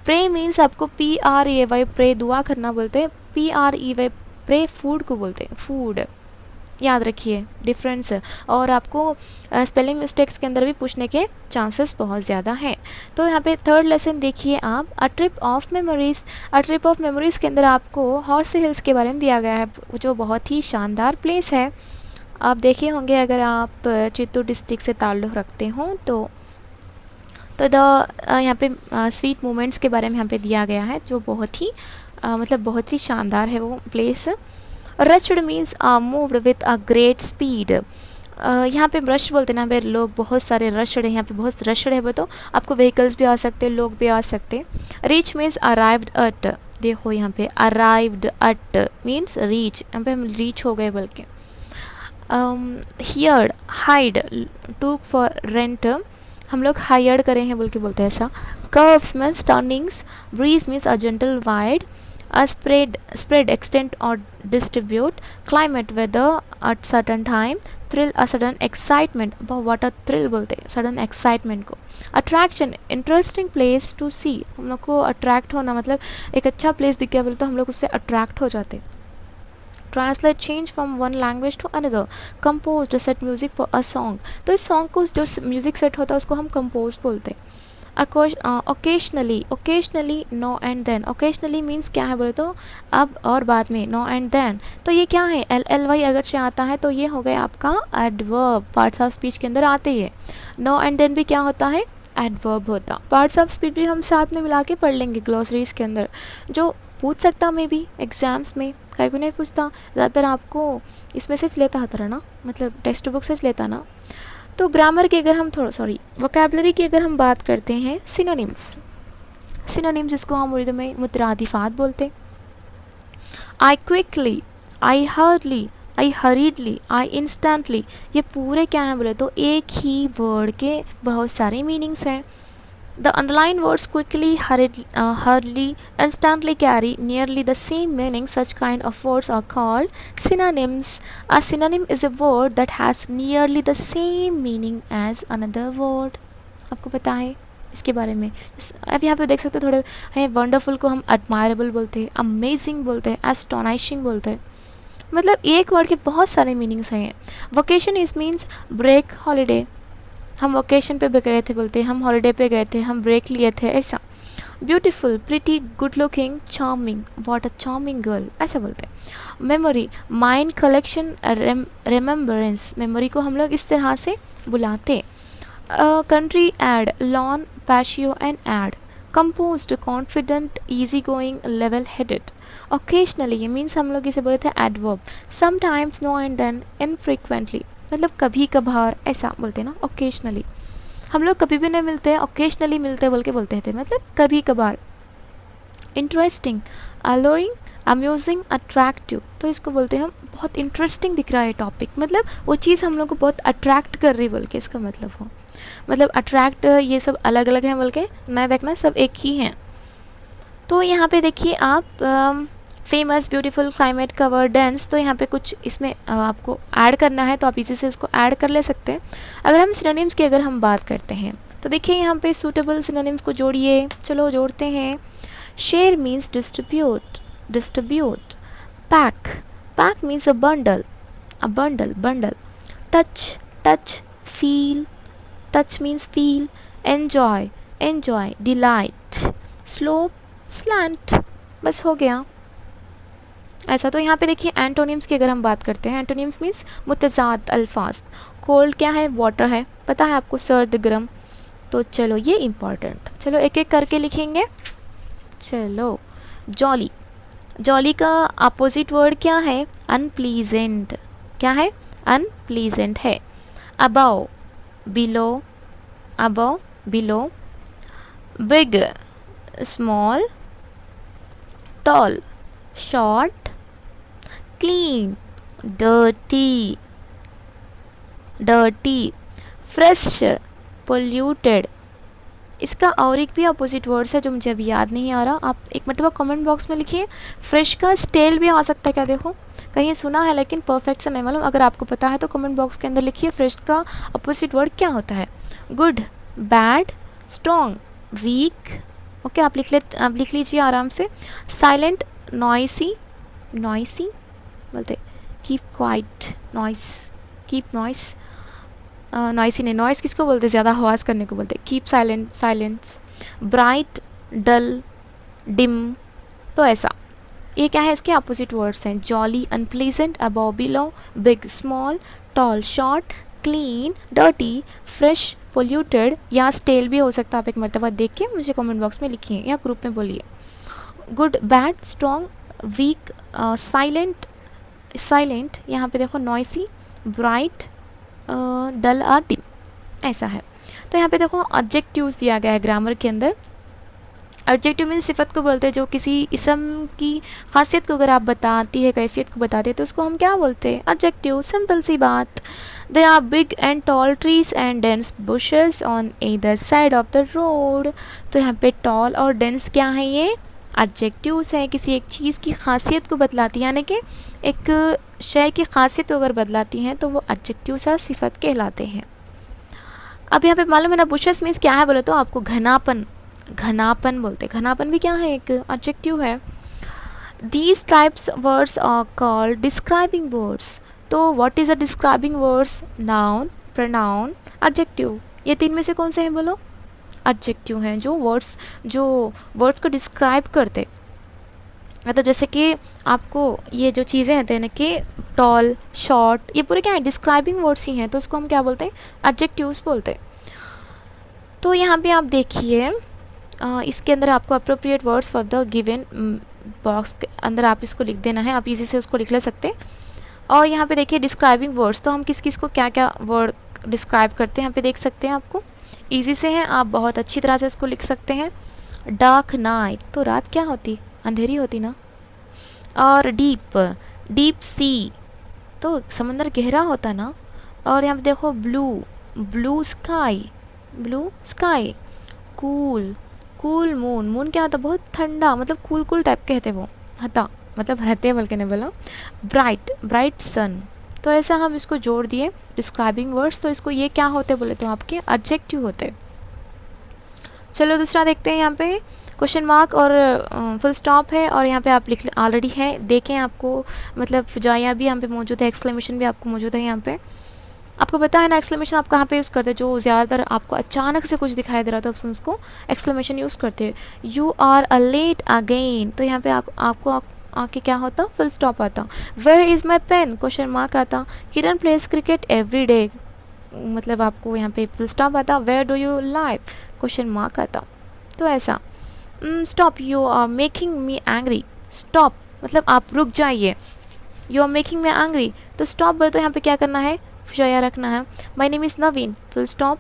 prey means आपको prey prey दुआ करना बोलते हैं, prey prey फूड को बोलते हैं, फूड, याद रखिए डिफरेंस। और आपको स्पेलिंग मिस्टेक्स के अंदर भी पूछने के चांसेस बहुत ज़्यादा हैं। तो यहाँ पे थर्ड लेसन देखिए आप, a trip of memories. A trip of memories के अंदर आपको हॉर्स हिल्स के बारे में दिया गया है, जो बहुत ही शानदार प्लेस है। आप देखे होंगे अगर आप चित्तूर डिस्ट्रिक्ट से ताल्लुक़ रखते हों तो यहाँ पे स्वीट मोमेंट्स के बारे में यहाँ पे दिया गया है, जो बहुत ही मतलब बहुत ही शानदार है वो place. Rushed means moved with a great speed. यहाँ पे रश बोलते हैं ना, भाई लोग बहुत सारे रश्ड हैं, यहाँ पे बहुत रश्ड है वो, तो आपको व्हीकल्स भी आ सकते हैं, लोग भी आ सकते हैं। रीच मीन्स अराइव्ड एट, देखो यहाँ पे अराइव्ड एट मीन्स रीच, यहाँ पे हम रीच हो गए बल्कि। हियर्ड हाइड टूक फॉर रेंट, हम लोग हायर्ड करें हैं बोल के बोलते हैं ऐसा। Curves means turnings, breeze means a gentle wide, a spread extend or distribute, climate weather at certain time, thrill a sudden excitement, about what a thrill बोलते हैं sudden excitement को। attraction interesting place to see, हम लोग को attract होना मतलब एक अच्छा place दिख गया बोले तो हम लोग उससे attract हो जाते हैं। Translate change from one language to another, compose set music for a song, तो इस सॉन्ग को जो म्यूज़िक सेट होता है उसको हम कंपोज बोलते हैं। Occasionally, occasionally now and then, occasionally means क्या है बोले तो अब और बाद में, नो एंड देन तो ये क्या है, LLY अगर से आता है तो ये हो गया आपका एडवर्ब, पार्ट्स ऑफ स्पीच के अंदर आते ही है। नो एंड देन भी क्या होता है, एडवर्ब होता। पार्ट्स ऑफ स्पीच भी हम साथ में मिला के पढ़ लेंगे ग्लॉसरीज के अंदर, जो पूछ सकता मे भी एग्ज़ाम्स में, कहीं को नहीं पूछता, ज़्यादातर आपको इसमें से लेता आता ना, मतलब टेक्स्ट बुक से लेता ना। तो ग्रामर की अगर हम वोकैबुलरी की अगर हम बात करते हैं, सिनोनिम्स, सिनोनिम्स जिसको हम उर्दू में मुतरादिफात बोलते हैं। I quickly, I hardly, I हरीडली, I instantly, ये पूरे क्या हैं बोले तो एक ही वर्ड के बहुत सारे मीनिंग्स हैं। The underlined words quickly, hurriedly, instantly carry nearly the same meaning. Such kind of words are called synonyms. A synonym is a word that has nearly the same meaning as another word. आपको पता है इसके बारे में? अब यहाँ पे देख सकते थोड़े हैं, वंडरफुल को हम admirable बोलते हैं, अमेजिंग बोलते हैं, astonishing बोलते हैं, मतलब एक वर्ड के बहुत सारे मीनिंग्स हैं। Vocation is means break, holiday, हम वोकेशन पे भी गए थे बोलते हैं, हम हॉलीडे पे गए थे, हम ब्रेक लिए थे, ऐसा। Beautiful, pretty, good looking, charming, what a charming girl, ऐसा बोलते हैं। Memory, mind, collection, remembrance, memory को हम लोग इस तरह से बुलाते। Country, yard, lawn, patio and yard. Composed, confident, easy going, level headed. Occasionally, ये मीन्स हम लोग इसे बोले थे adverb. Sometimes, now and then, infrequently, मतलब कभी कभार, ऐसा बोलते हैं ना। ओकेशनली, हम लोग कभी भी नहीं मिलते हैं, ओकेशनली मिलते बोल के बोलते थे, मतलब कभी कभार। इंटरेस्टिंग, अलोइंग, अम्यूजिंग, अट्रैक्टिव, तो इसको बोलते हैं हम बहुत इंटरेस्टिंग दिख रहा है टॉपिक, मतलब वो चीज़ हम लोग को बहुत अट्रैक्ट कर रही बोल के इसका मतलब हो, मतलब अट्रैक्ट, ये सब अलग अलग हैं बोल के ना देखना, सब एक ही हैं। तो यहाँ पे देखिए आप famous, beautiful, climate, cover, dense, तो यहाँ पे कुछ इसमें आपको ऐड करना है तो आप इसी से इसको ऐड कर ले सकते हैं। अगर हम सिनोनिम्स की अगर हम बात करते हैं तो देखिए यहाँ पे सूटेबल सिनोनिम्स को जोड़िए, चलो जोड़ते हैं। Share means distribute, distribute. Pack, pack means a bundle, a bundle, bundle. Touch, touch, feel, touch means feel. Enjoy, enjoy, delight. Slope, slant, बस हो गया ऐसा। तो यहाँ पे देखिए एंटोनिम्स की अगर हम बात करते हैं, एंटोनिम्स मीन्स मुतज़ाद अल्फाज। कोल्ड क्या है, वाटर है, पता है आपको, सर्द गर्म, तो चलो ये इम्पॉर्टेंट, चलो एक एक करके लिखेंगे। चलो, जॉली, जॉली का अपोजिट वर्ड क्या है, अनप्लीजेंट, क्या है, अनप्लीजेंट है। Above, below, above, below. Big, small, tall, short, clean, dirty, fresh, polluted। इसका और एक भी अपोजिट वर्ड्स है जो मुझे अभी याद नहीं आ रहा, आप एक मरतबा कमेंट बॉक्स में लिखिए। फ्रेश का स्टेल भी आ सकता है क्या, देखो कहीं सुना है लेकिन परफेक्ट से नहीं मालूम, अगर आपको पता है तो कमेंट बॉक्स के अंदर लिखिए फ्रेश का अपोजिट वर्ड क्या होता है। Good, bad, strong, weak. Okay, आप लिख लीजिए आराम से। साइलेंट, नॉइसी बोलते, keep quiet, noise, keep noise, noisy नहीं, नॉइस किसको बोलते, ज़्यादा आवाज़ करने को बोलते। Keep silent, silence. Bright, dull, dim. तो ऐसा, ये क्या है, इसके अपोजिट वर्ड्स हैं। Jolly, unpleasant, above, below, big, small, tall, short, clean, dirty, fresh, polluted या स्टेल भी हो सकता है। आप एक मरतबा देख के मुझे कमेंट बॉक्स में लिखिए या ग्रुप में बोलिए। Good, bad, strong, weak, silent, यहाँ पे देखो नॉइसी, ब्राइट, डल और डिम, ऐसा है। तो यहाँ पे देखो एडजेक्टिव्स दिया गया है ग्रामर के अंदर। एडजेक्टिव मीन्स सिफत को बोलते हैं, जो किसी इसम की खासियत को अगर आप बताती है, कैफियत को बताते हैं तो उसको हम क्या बोलते हैं, एडजेक्टिव। सिंपल सी बात। They are big and tall trees and dense bushes on either side of the road. तो यहाँ पे टॉल और डेंस क्या है, ये एडजेक्टिव्स है, किसी एक चीज़ की खासियत को बतलाती है, यानी कि एक शय की खासियत को अगर बदलाती हैं तो वो एडजेक्टिव्स या सिफत कहलाते हैं। अब यहाँ पे मालूम है ना, बुशेस मीन्स क्या है बोले तो आपको घनापन बोलते हैं। घनापन भी क्या है, एक एडजेक्टिव है। These types words are called describing words. तो what is a describing words, noun, pronoun, adjective. ये तीन में से कौन से हैं बोलो, एडजेक्टिव हैं, जो वर्ड्स को डिस्क्राइब करते। मतलब जैसे कि आपको ये जो चीज़ें हैं ना कि टॉल, शॉर्ट, ये पूरे क्या है, डिस्क्राइबिंग वर्ड्स ही हैं, तो उसको हम क्या बोलते हैं, एडजेक्टिव्स बोलते हैं। तो यहाँ पे आप देखिए, इसके अंदर आपको appropriate words for the given box के अंदर आप इसको लिख देना है, आप इजी से उसको लिख ले सकते हैं। और यहाँ पे देखिए डिस्क्राइबिंग वर्ड्स, तो हम किस को क्या क्या वर्ड डिस्क्राइब करते हैं, यहाँ पे देख सकते हैं, आपको ईजी से हैं, आप बहुत अच्छी तरह से उसको लिख सकते हैं। डार्क नाइट, तो रात क्या होती, अंधेरी होती ना। और डीप सी, तो समंदर गहरा होता ना। और यहाँ पे देखो ब्लू स्काई। कूल मून क्या होता, बहुत ठंडा, मतलब कूल टाइप के रहते वो, हता मतलब रहते बल्कि नहीं बोला। ब्राइट सन। तो ऐसा हम इसको जोड़ दिए डिस्क्राइबिंग वर्ड्स, तो इसको ये क्या होते बोले तो आपके एडजेक्टिव होते। चलो दूसरा देखते हैं, यहाँ पे क्वेश्चन मार्क और फुल स्टॉप है, और यहाँ पे आप लिख ऑलरेडी है, देखें आपको मतलब फुजाइया भी यहाँ पे मौजूद है, एक्सक्लेमेशन भी आपको मौजूद है। यहाँ पे आपको पता है ना एक्सक्लेमेशन आप कहाँ पे यूज़ करते हैं, जो ज़्यादातर आपको अचानक से कुछ दिखाई दे रहा था तो उसको एक्सक्लेमेशन यूज़ करते हैं। You are a late again, तो यहाँ पे आपको आके क्या होता, फुल स्टॉप आता। Where is my pen, question mark आता। Kiran plays cricket every day, मतलब आपको यहाँ पे फुल स्टॉप आता। Where do you live, question mark आता। तो ऐसा। Stop, you are making me angry, stop मतलब आप रुक जाइए। You are making me angry, तो स्टॉप बोले तो यहाँ पे क्या करना है, फुजाया रखना है। My name is Naveen, full stop.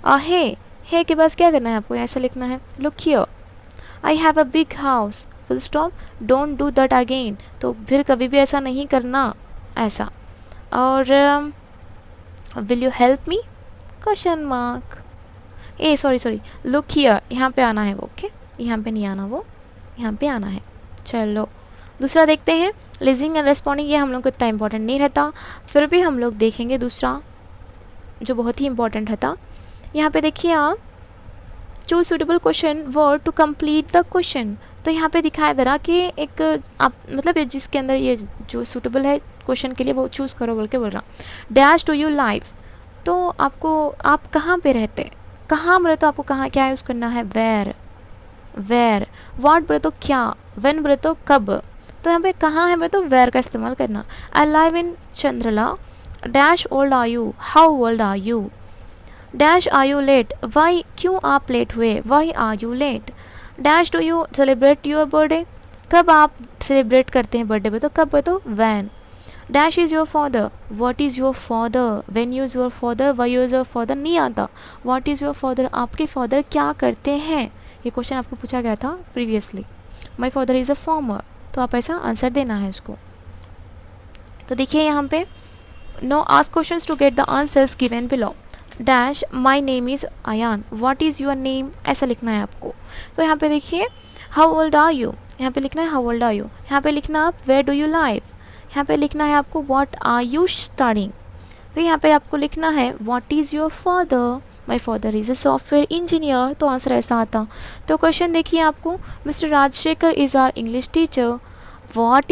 हे के पास क्या करना है आपको, ऐसा लिखना है। Look here, I have a big house, full stop. Don't do that again, तो फिर कभी भी ऐसा नहीं करना, ऐसा। और will you help me, question mark. Sorry look here, यहाँ पे आना है वो, ओके यहाँ पे नहीं आना, वो यहाँ पे आना है। चलो दूसरा देखते हैं, लिसनिंग एंड रेस्पॉन्डिंग। ये हम लोग को इतना इंपॉर्टेंट नहीं रहता, फिर भी हम लोग देखेंगे दूसरा जो बहुत ही इंपॉर्टेंट रहता। यहाँ पे देखिए आप, choose suitable question word to complete the question. तो यहाँ पे दिखाया दे रहा कि एक आप मतलब जिसके अंदर ये जो सूटेबल है क्वेश्चन के लिए वो चूज़ करो बोल के बोल रहा। डैश टू यू लाइव, तो आपको आप कहाँ पे रहते, कहाँ बोले तो आपको कहाँ क्या यूज़ करना है, वेर। व्हाट बोले तो क्या, व्हेन बोले तो कब। तो यहाँ पे कहाँ है बोले तो वेर का इस्तेमाल करना। I live in Chandrala. Dash old are you, how old are you. Dash are you late, why क्यों आप लेट हुए, why are you late. Dash do you celebrate your birthday, कब आप सेलिब्रेट करते हैं बर्थडे पे, तो कब है तो when. Dash is your father, what is your father. When use your father, why use your father नहीं आता। व्हाट इज़ योर फादर, आपके फादर क्या करते हैं। ये क्वेश्चन आपको पूछा गया था previously. My father is a farmer. तो आप ऐसा आंसर देना है इसको। तो देखिए यहाँ पे no ask questions to get the answers given below. Dash my name is Ayan, what is your name, ऐसा लिखना है आपको। तो यहाँ पे देखिए हाउ ओल्ड आर यू, यहाँ पे लिखना है हाउ ओल्ड आर यू। यहाँ पे लिखना आप वेयर डू यू लाइव, यहाँ पे लिखना है आपको व्हाट आर यू स्टडीइंग। फिर यहाँ पे आपको लिखना है what is your father, my father is a software engineer. तो आंसर ऐसा आता। तो क्वेश्चन देखिए आपको, Mr Rajshekhar is our English teacher, what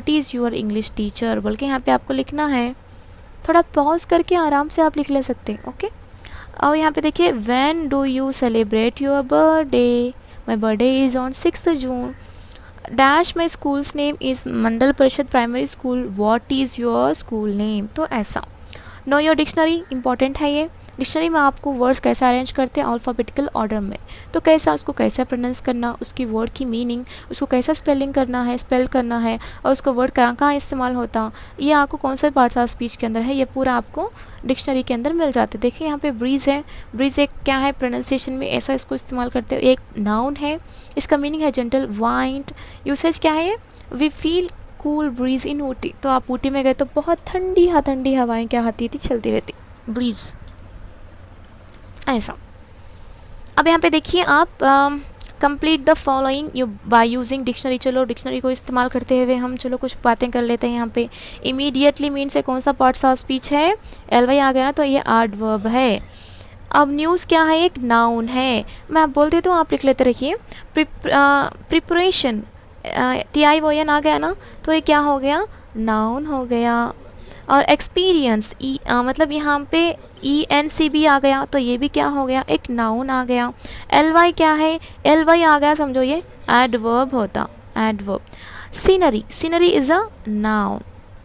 is your English teacher बोल के यहाँ पे आपको लिखना है। थोड़ा पॉज करके आराम से आप लिख ले सकते हैं, ओके। और यहाँ पे देखिए when do you celebrate your birthday, my birthday is on 6 June. Dash my school's name is Mandal Parishad primary school, what is your school name. तो ऐसा। नो योर डिक्शनरी, इंपॉर्टेंट है ये। डिक्शनरी में आपको वर्ड्स कैसे अरेंज करते हैं अल्फ़ाबेटिकल ऑर्डर में, तो कैसा उसको कैसे प्रोनाउंस करना, उसकी वर्ड की मीनिंग, उसको कैसा स्पेलिंग करना है, स्पेल करना है, और उसका वर्ड कहाँ कहाँ इस्तेमाल होता, ये आपको कौन से पार्ट्स ऑफ स्पीच के अंदर है, ये पूरा आपको डिक्शनरी के अंदर मिल जाते हैं। देखिए यहाँ पे ब्रीज है, ब्रीज एक क्या है प्रोनाउंसिएशन में ऐसा इसको इस्तेमाल करते हैं, एक नाउन है, इसका मीनिंग है जेंटल वाइंड। यूसेज क्या है, वी फील कूल ब्रीज इन ऊटी। तो आप ऊटी में गए तो बहुत ठंडी हवाएं क्या आती थी, चलती रहती, ब्रीज ऐसा। अब यहाँ पे देखिए आप complete the following you by using dictionary. चलो डिक्शनरी को इस्तेमाल करते हुए हम चलो कुछ बातें कर लेते हैं। यहाँ पे इमीडिएटली मीन से कौन सा पार्ट्स ऑफ स्पीच है, एलवाई आ गया ना, तो ये एडवर्ब है। अब न्यूज़ क्या है, एक नाउन है। मैं आप बोलते तो आप लिख लेते रहिए। प्रिपरेशन TION आ गया ना, तो ये क्या हो गया, नाउन हो गया। और एक्सपीरियंस मतलब यहाँ पे ENCB आ गया, तो ये भी क्या हो गया, एक नाउन आ गया। LY क्या है, LY आ गया, समझो ये एडवर्ब होता, adverb. Scenery, scenery is a noun,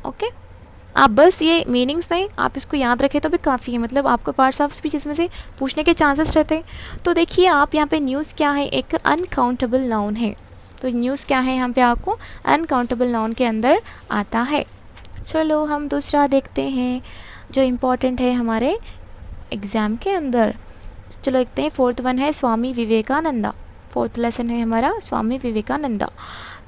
okay. आप बस ये मीनिंग्स नहीं, आप इसको याद रखें तो भी काफ़ी है, मतलब आपको पार्ट्स ऑफ स्पीच इसमें से पूछने के चांसेस रहते हैं। तो देखिए आप यहाँ पे न्यूज़ क्या है, एक अनकाउंटेबल नाउन है। तो न्यूज़ क्या है यहाँ पे आपको अनकाउंटेबल नाउन के अंदर आता है। चलो हम दूसरा देखते हैं जो इम्पोर्टेंट है हमारे एग्ज़ाम के अंदर। चलो देखते हैं, फोर्थ वन है स्वामी विवेकानंदा। फोर्थ लेसन है हमारा स्वामी विवेकानंदा।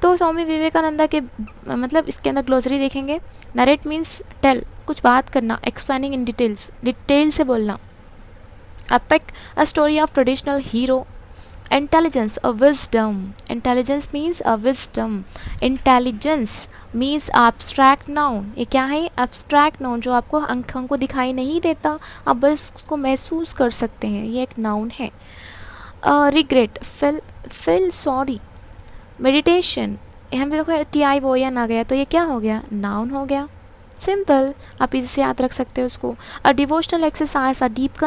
तो स्वामी विवेकानंदा के मतलब इसके अंदर ग्लोसरी देखेंगे। नरेट मीन्स टेल, कुछ बात करना, एक्सप्लेनिंग इन डिटेल्स, डिटेल से बोलना। Epic, a story of traditional hero. Intelligence, a wisdom, intelligence means a wisdom. Intelligence means abstract noun, ये क्या है, एब्स्ट्रैक्ट नाउन, जो आपको आंखों को दिखाई नहीं देता, आप बस उसको महसूस कर सकते हैं, ये एक नाउन है। Regret, feel sorry. मेडिटेशन, यहाँ पे देखो TION आ गया, तो ये क्या हो गया, नाउन हो गया। सिंपल, आप इसी से याद रख सकते हो उसको। अ devotional exercise, a deep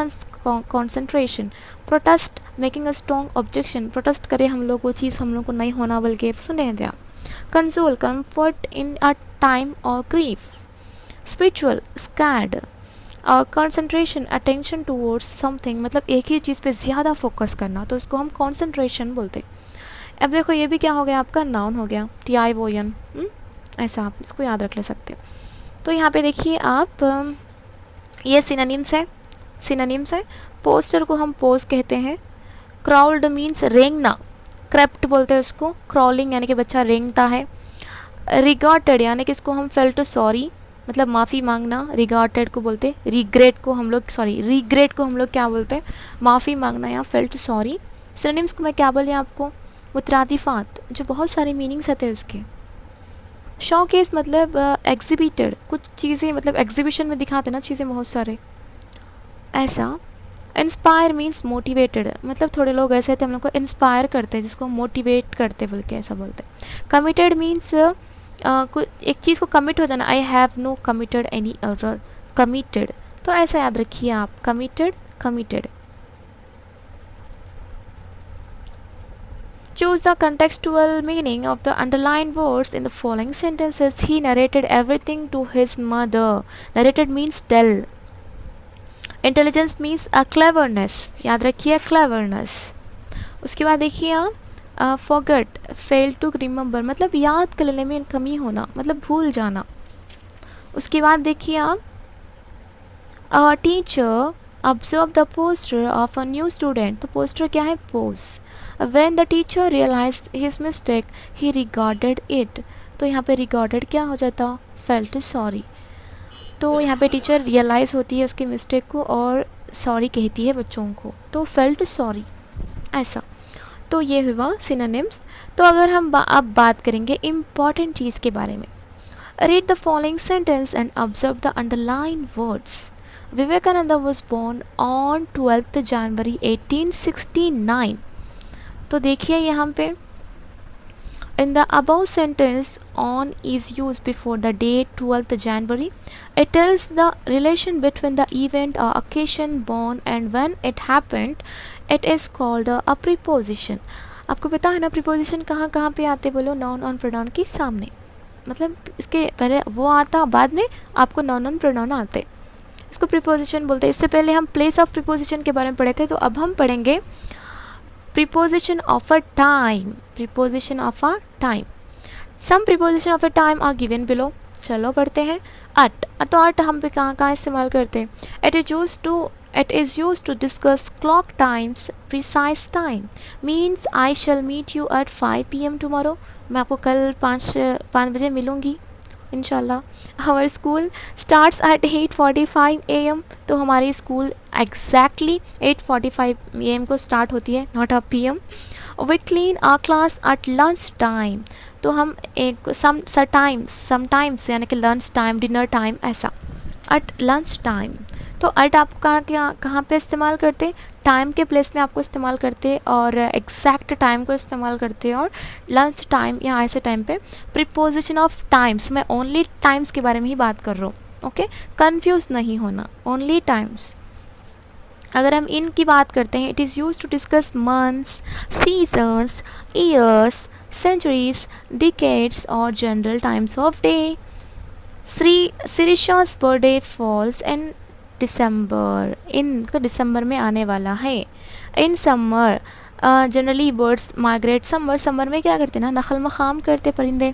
concentration. Protest, making a strong objection, protest करे हम लोग, वो चीज़ हम लोग को नहीं होना बल्कि सुने थे आप। Console, comfort in a time or grief. Spiritual, scared. Concentration, attention towards something, मतलब एक ही चीज़ पे ज़्यादा फोकस करना, तो उसको हम कंसंट्रेशन बोलते। अब देखो ये भी क्या हो गया, आपका नाउन हो गया, TION। ऐसा आप इसको याद रख ले सकते हो। तो यहाँ पे देखिए आप ये सिनोनिम्स है, सिनोनिम्स है। पोस्टर को हम पोज कहते हैं। क्राउल्ड मीन्स रेंगना, क्रेप्ट बोलते हैं उसको। क्रॉलिंग यानी कि बच्चा रेंगता है। रिगार्टेड यानी कि इसको हम फेल्ट सॉरी, मतलब माफ़ी मांगना, रिगार्टेड को बोलते। रिग्रेट को हम लोग रिग्रेट को हम लोग क्या बोलते हैं, माफ़ी मांगना या फेल्ट सॉरी। सिनोनिम्स को मैं क्या बोली आपको, मुतरादिफात, जो बहुत सारे मीनिंग्स आते हैं उसके। शोकेस मतलब एग्जिबिटेड, कुछ चीज़ें मतलब एग्जीबिशन में दिखाते ना चीज़ें बहुत सारे, ऐसा। इंस्पायर मीन्स मोटिवेटेड, मतलब थोड़े लोग ऐसे थे हम लोग को इंस्पायर करते हैं, जिसको मोटिवेट करते बोल के ऐसा बोलते हैं। कमिटेड मीन्स एक चीज़ को कमिट हो जाना, I have no committed any error, committed. तो ऐसा याद रखिए आप, committed, committed. Choose the contextual meaning of the underlined words in the following sentences. He narrated everything to his mother. Narrated means tell. Intelligence means cleverness, याद रखिए क्लेवरनेस। उसके बाद देखिए आप फॉरगेट, फेल टू रिमेंबर, मतलब याद करने में कमी होना, मतलब भूल जाना। उसके बाद देखिए आप teacher observe the poster of a new student, तो पोस्टर क्या है, pose. When the teacher realize his mistake he regarded it. तो यहाँ पे रिगार्डेड क्या हो जाता, फेल्ट सॉरी। तो यहाँ पे टीचर रियलाइज़ होती है उसकी मिस्टेक को और सॉरी कहती है बच्चों को, तो फेल्ट सॉरी ऐसा। तो ये हुआ सिनोनिम्स। तो अगर हम अब बात करेंगे इम्पॉर्टेंट चीज़ के बारे में, read the following sentence and observe the underline words. Vivekananda was born on 12 January 1869। तो देखिए यहाँ पे in the above sentence on is used before the date 12th January. It tells the relation between the event or occasion born and when it happened. It is called a preposition. आपको पता है ना preposition कहाँ कहाँ पे आते, बोलो noun और pronoun के सामने, मतलब इसके पहले वो आता, बाद में आपको noun और pronoun आते, इसको preposition बोलते हैं। इससे पहले हम place of preposition के बारे में पढ़े थे, तो अब हम पढ़ेंगे preposition of a time. preposition of a time. Some preposition of a time are given below. चलो पढ़ते हैं। at, तो at हम पे कहाँ कहाँ इस्तेमाल करते हैं? It is used to discuss clock times, precise time. Means I shall meet you at 5 PM tomorrow. मैं आपको कल 5 बजे मिलूँगी इंशाल्लाह। Our school starts at 8:45 AM. तो हमारी स्कूल एग्जैक्टली 8:45 AM को स्टार्ट होती है, not a PM. We clean our class at lunch time. तो हम एक समटाइम्स यानी कि लंच टाइम, डिनर टाइम ऐसा, at lunch time. तो at आप कहाँ पे इस्तेमाल करते, टाइम के प्लेस में आपको इस्तेमाल करते और एग्जैक्ट टाइम को इस्तेमाल करते और लंच टाइम या ऐसे टाइम पे। प्रीपोजिशन ऑफ टाइम्स, मैं ओनली टाइम्स के बारे में ही बात कर रहा हूँ, ओके, कंफ्यूज नहीं होना, ओनली टाइम्स। अगर हम इनकी बात करते हैं, it is use to discuss months, seasons, years, centuries, decades और general times of day. Sirisha's birthday falls in December, in तो दिसंबर में आने वाला है। In summer generally birds migrate summer में क्या करते ना, नखल मखाम करते परिंदे।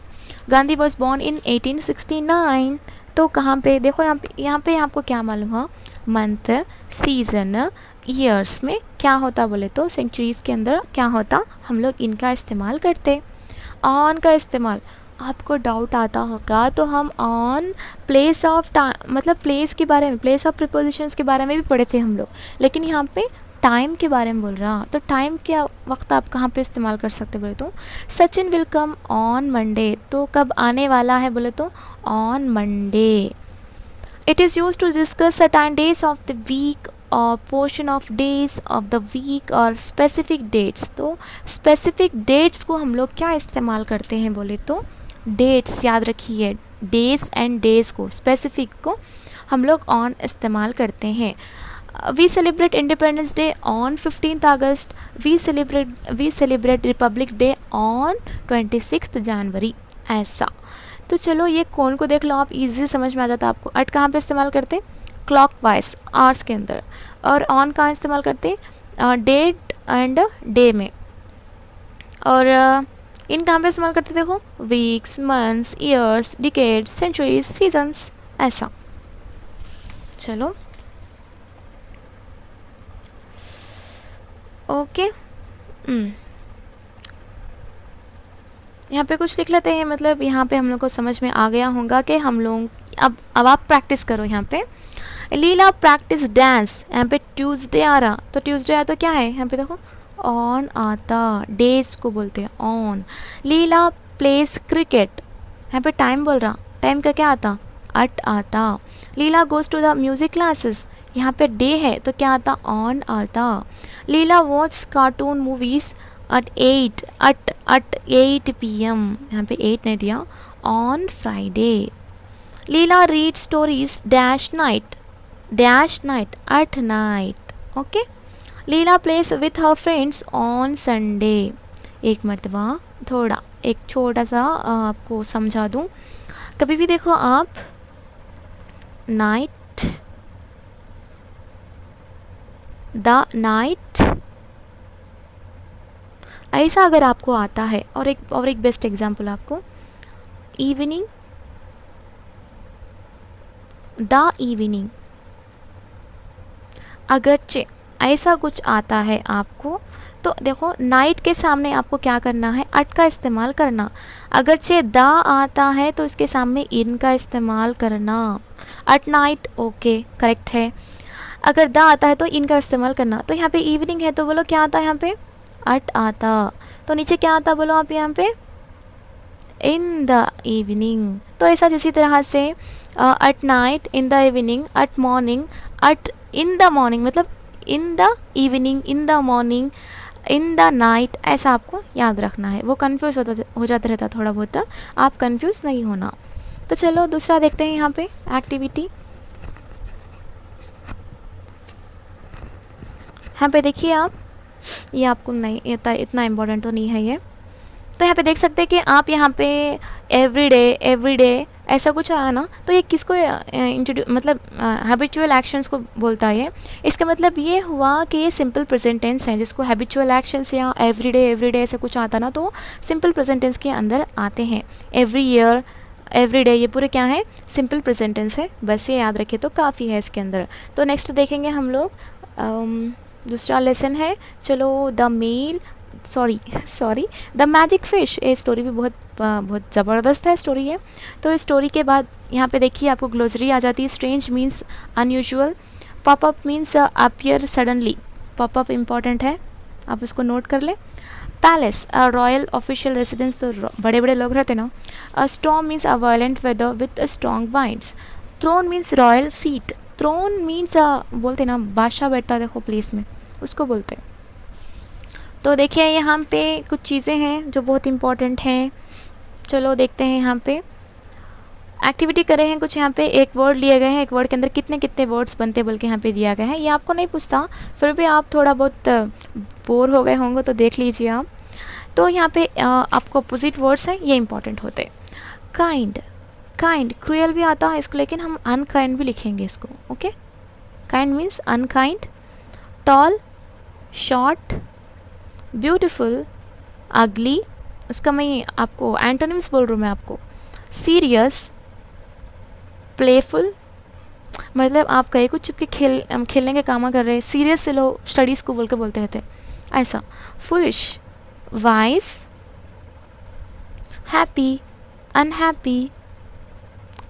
Gandhi was born in 1869। तो कहाँ पे देखो, यहाँ पे आपको क्या मालूम है, मंथ, सीजन, ईयर्स में क्या होता बोले तो सेंचुरीज़ के अंदर क्या होता, हम लोग इनका इस्तेमाल करते। ऑन का इस्तेमाल आपको डाउट आता होगा, तो हम ऑन प्लेस ऑफ टाइम, मतलब प्लेस के बारे में, प्लेस ऑफ प्रीपोजिशंस के बारे में भी पढ़े थे हम लोग, लेकिन यहाँ पे टाइम के बारे में बोल रहा। तो टाइम के वक्त आप कहाँ पे इस्तेमाल कर सकते बोले तो, Sachin will come on Monday. तो कब आने वाला है बोले तो on Monday. It is use to discuss certain days of the week और portion of days of the week और स्पेसिफिक डेट्स। तो स्पेसिफिक डेट्स को हम लोग क्या इस्तेमाल करते हैं बोले तो, डेट्स याद रखिए, डेज एंड डेज को, स्पेसिफिक को हम लोग ऑन इस्तेमाल करते हैं। We celebrate Independence Day on 15 August. We celebrate Republic Day on 26 January ऐसा। तो चलो ये कौन को देख लो आप, इजी समझ में आ जाता आपको। एट कहाँ पे इस्तेमाल करते, क्लॉक वाइज आवर्स के अंदर, और ऑन कहाँ इस्तेमाल करते, डेट एंड डे में। और इन कहाँ पे इस्तेमाल करते देखो, weeks, months, years, decades, centuries, seasons ऐसा। चलो ओके, यहाँ पे कुछ लिख लेते हैं, मतलब यहाँ पे हम लोग को समझ में आ गया होगा कि हम लोग अब आप प्रैक्टिस करो। यहाँ पे लीला प्रैक्टिस डांस, यहाँ पे ट्यूसडे आ रहा, तो ट्यूसडे आया तो क्या है, यहाँ पे देखो ऑन आता, डेज को बोलते हैं ऑन। लीला प्लेस क्रिकेट, यहाँ पे टाइम बोल रहा, टाइम का क्या आता, अट आता। Leela goes to the music classes, यहाँ पे डे है तो क्या आता, ऑन आता। Leela watch cartoon movies at 8 PM, यहाँ पे 8 नहीं दिया, on Friday. Leela read stories dash night at night, okay. Leela plays with her friends on Sunday. एक मरतबा थोड़ा एक छोटा सा आपको समझा दूँ, कभी भी देखो आप द नाइट ऐसा अगर आपको आता है, और एक बेस्ट एग्जांपल आपको, इवनिंग, द इवनिंग, अगरचे ऐसा कुछ आता है आपको, तो देखो नाइट के सामने आपको क्या करना है, अट का इस्तेमाल करना। अगरचे द आता है तो इसके सामने इन का इस्तेमाल करना। अट नाइट ओके करेक्ट है। अगर द आता है तो इन का इस्तेमाल करना। तो यहाँ पे इवनिंग है तो बोलो क्या आता है यहाँ पे, अट आता। तो नीचे क्या आता बोलो आप यहाँ पे, इन द इवनिंग। तो ऐसा इसी तरह से at night, in the evening, at morning, at in the morning मतलब in the evening, in the morning, in the night, ऐसा आपको याद रखना है। वो कन्फ्यूज़ हो जाता रहता थोड़ा बहुत, आप कन्फ्यूज़ नहीं होना। तो चलो दूसरा देखते हैं यहाँ पे एक्टिविटी। यहाँ पे देखिए आप, ये आपको नहीं इतना इम्पोर्टेंट तो नहीं है ये। तो यहाँ पे देख सकते हैं कि आप यहाँ पे एवरीडे ऐसा कुछ आया ना, तो ये किसको मतलब हैबिचुअल एक्शंस को बोलता है। इसका मतलब ये हुआ कि ये सिंपल प्रेजेंट टेंस है, जिसको हैबिचुअल एक्शंस या एवरीडे ऐसा कुछ आता ना, तो सिंपल प्रेजेंट टेंस के अंदर आते हैं। एवरी ईयर, एवरीडे, ये पूरे क्या है, सिंपल प्रेजेंट टेंस है। बस ये याद रखे तो काफ़ी है इसके अंदर। तो नेक्स्ट देखेंगे हम लोग दूसरा लेसन है, चलो द मैजिक फ़िश। ये स्टोरी भी बहुत ज़बरदस्त है स्टोरी है। तो इस स्टोरी के बाद यहाँ पे देखिए आपको ग्लोसरी आ जाती है। Strange means unusual, popup means appear suddenly, popup important है, आप उसको नोट कर लें। पैलेस रॉयल ऑफिशियल रेसिडेंस, तो बड़े बड़े लोग रहते ना। Storm means a violent weather with strong winds. Throne means royal seat, throne means बोलते ना बादशाह बैठता देखो प्लेस में, उसको बोलते हैं। तो देखिए यहाँ पे कुछ चीज़ें हैं जो बहुत इम्पॉर्टेंट हैं। चलो देखते हैं यहाँ पे एक्टिविटी करे हैं कुछ। यहाँ पे एक वर्ड लिए गए हैं, एक वर्ड के अंदर कितने कितने वर्ड्स बनते हैं बल्कि यहाँ पे दिया गया है। ये आपको नहीं पूछता, फिर भी आप थोड़ा बहुत बोर हो गए होंगे तो देख लीजिए आप। तो यहाँ पे आपको अपोजिट वर्ड्स हैं, ये इंपॉर्टेंट होते हैं। काइंड क्रूएल भी आता है इसको, लेकिन हम अनकाइंड भी लिखेंगे इसको। Okay, kind means unkind. Tall, short, beautiful, ugly, उसका मैं आपको एंटोनिम्स बोल रहा हूँ मैं आपको। सीरियस, प्लेफुल, मतलब आप कहीं कुछ चुप के खेलने के काम कर रहे हैं, सीरियस से लो स्टडीज़ को बोल के बोलते रहते ऐसा। फुलिश, वाइस, हैप्पी,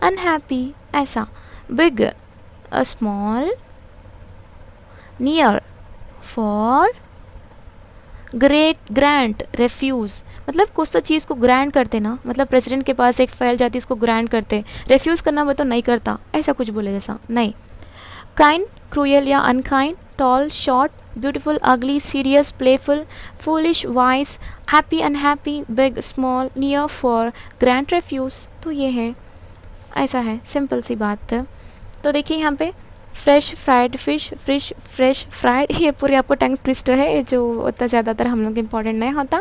अनहैप्पी ऐसा। Big, small, near, for, grant, refuse, मतलब कुछ तो चीज़ को ग्रांट करते ना, मतलब प्रेसिडेंट के पास एक फाइल जाती है इसको ग्रांट करते। रेफ्यूज़ करना मैं तो नहीं करता, ऐसा कुछ बोले जैसा नहीं। काइंड, क्रूएल या अनकाइंड। टॉल, शॉर्ट, ब्यूटीफुल, अगली, serious, playful, foolish, vice, happy, unhappy, big, small, near, for, grant, refuse. तो ये है, ऐसा है, सिंपल सी बात है। तो देखिए यहाँ पे fresh fried fish, fresh fried, ये पूरी आपको टंग ट्विस्टर है जो उतना ज़्यादातर हम लोग इम्पॉर्टेंट नहीं होता,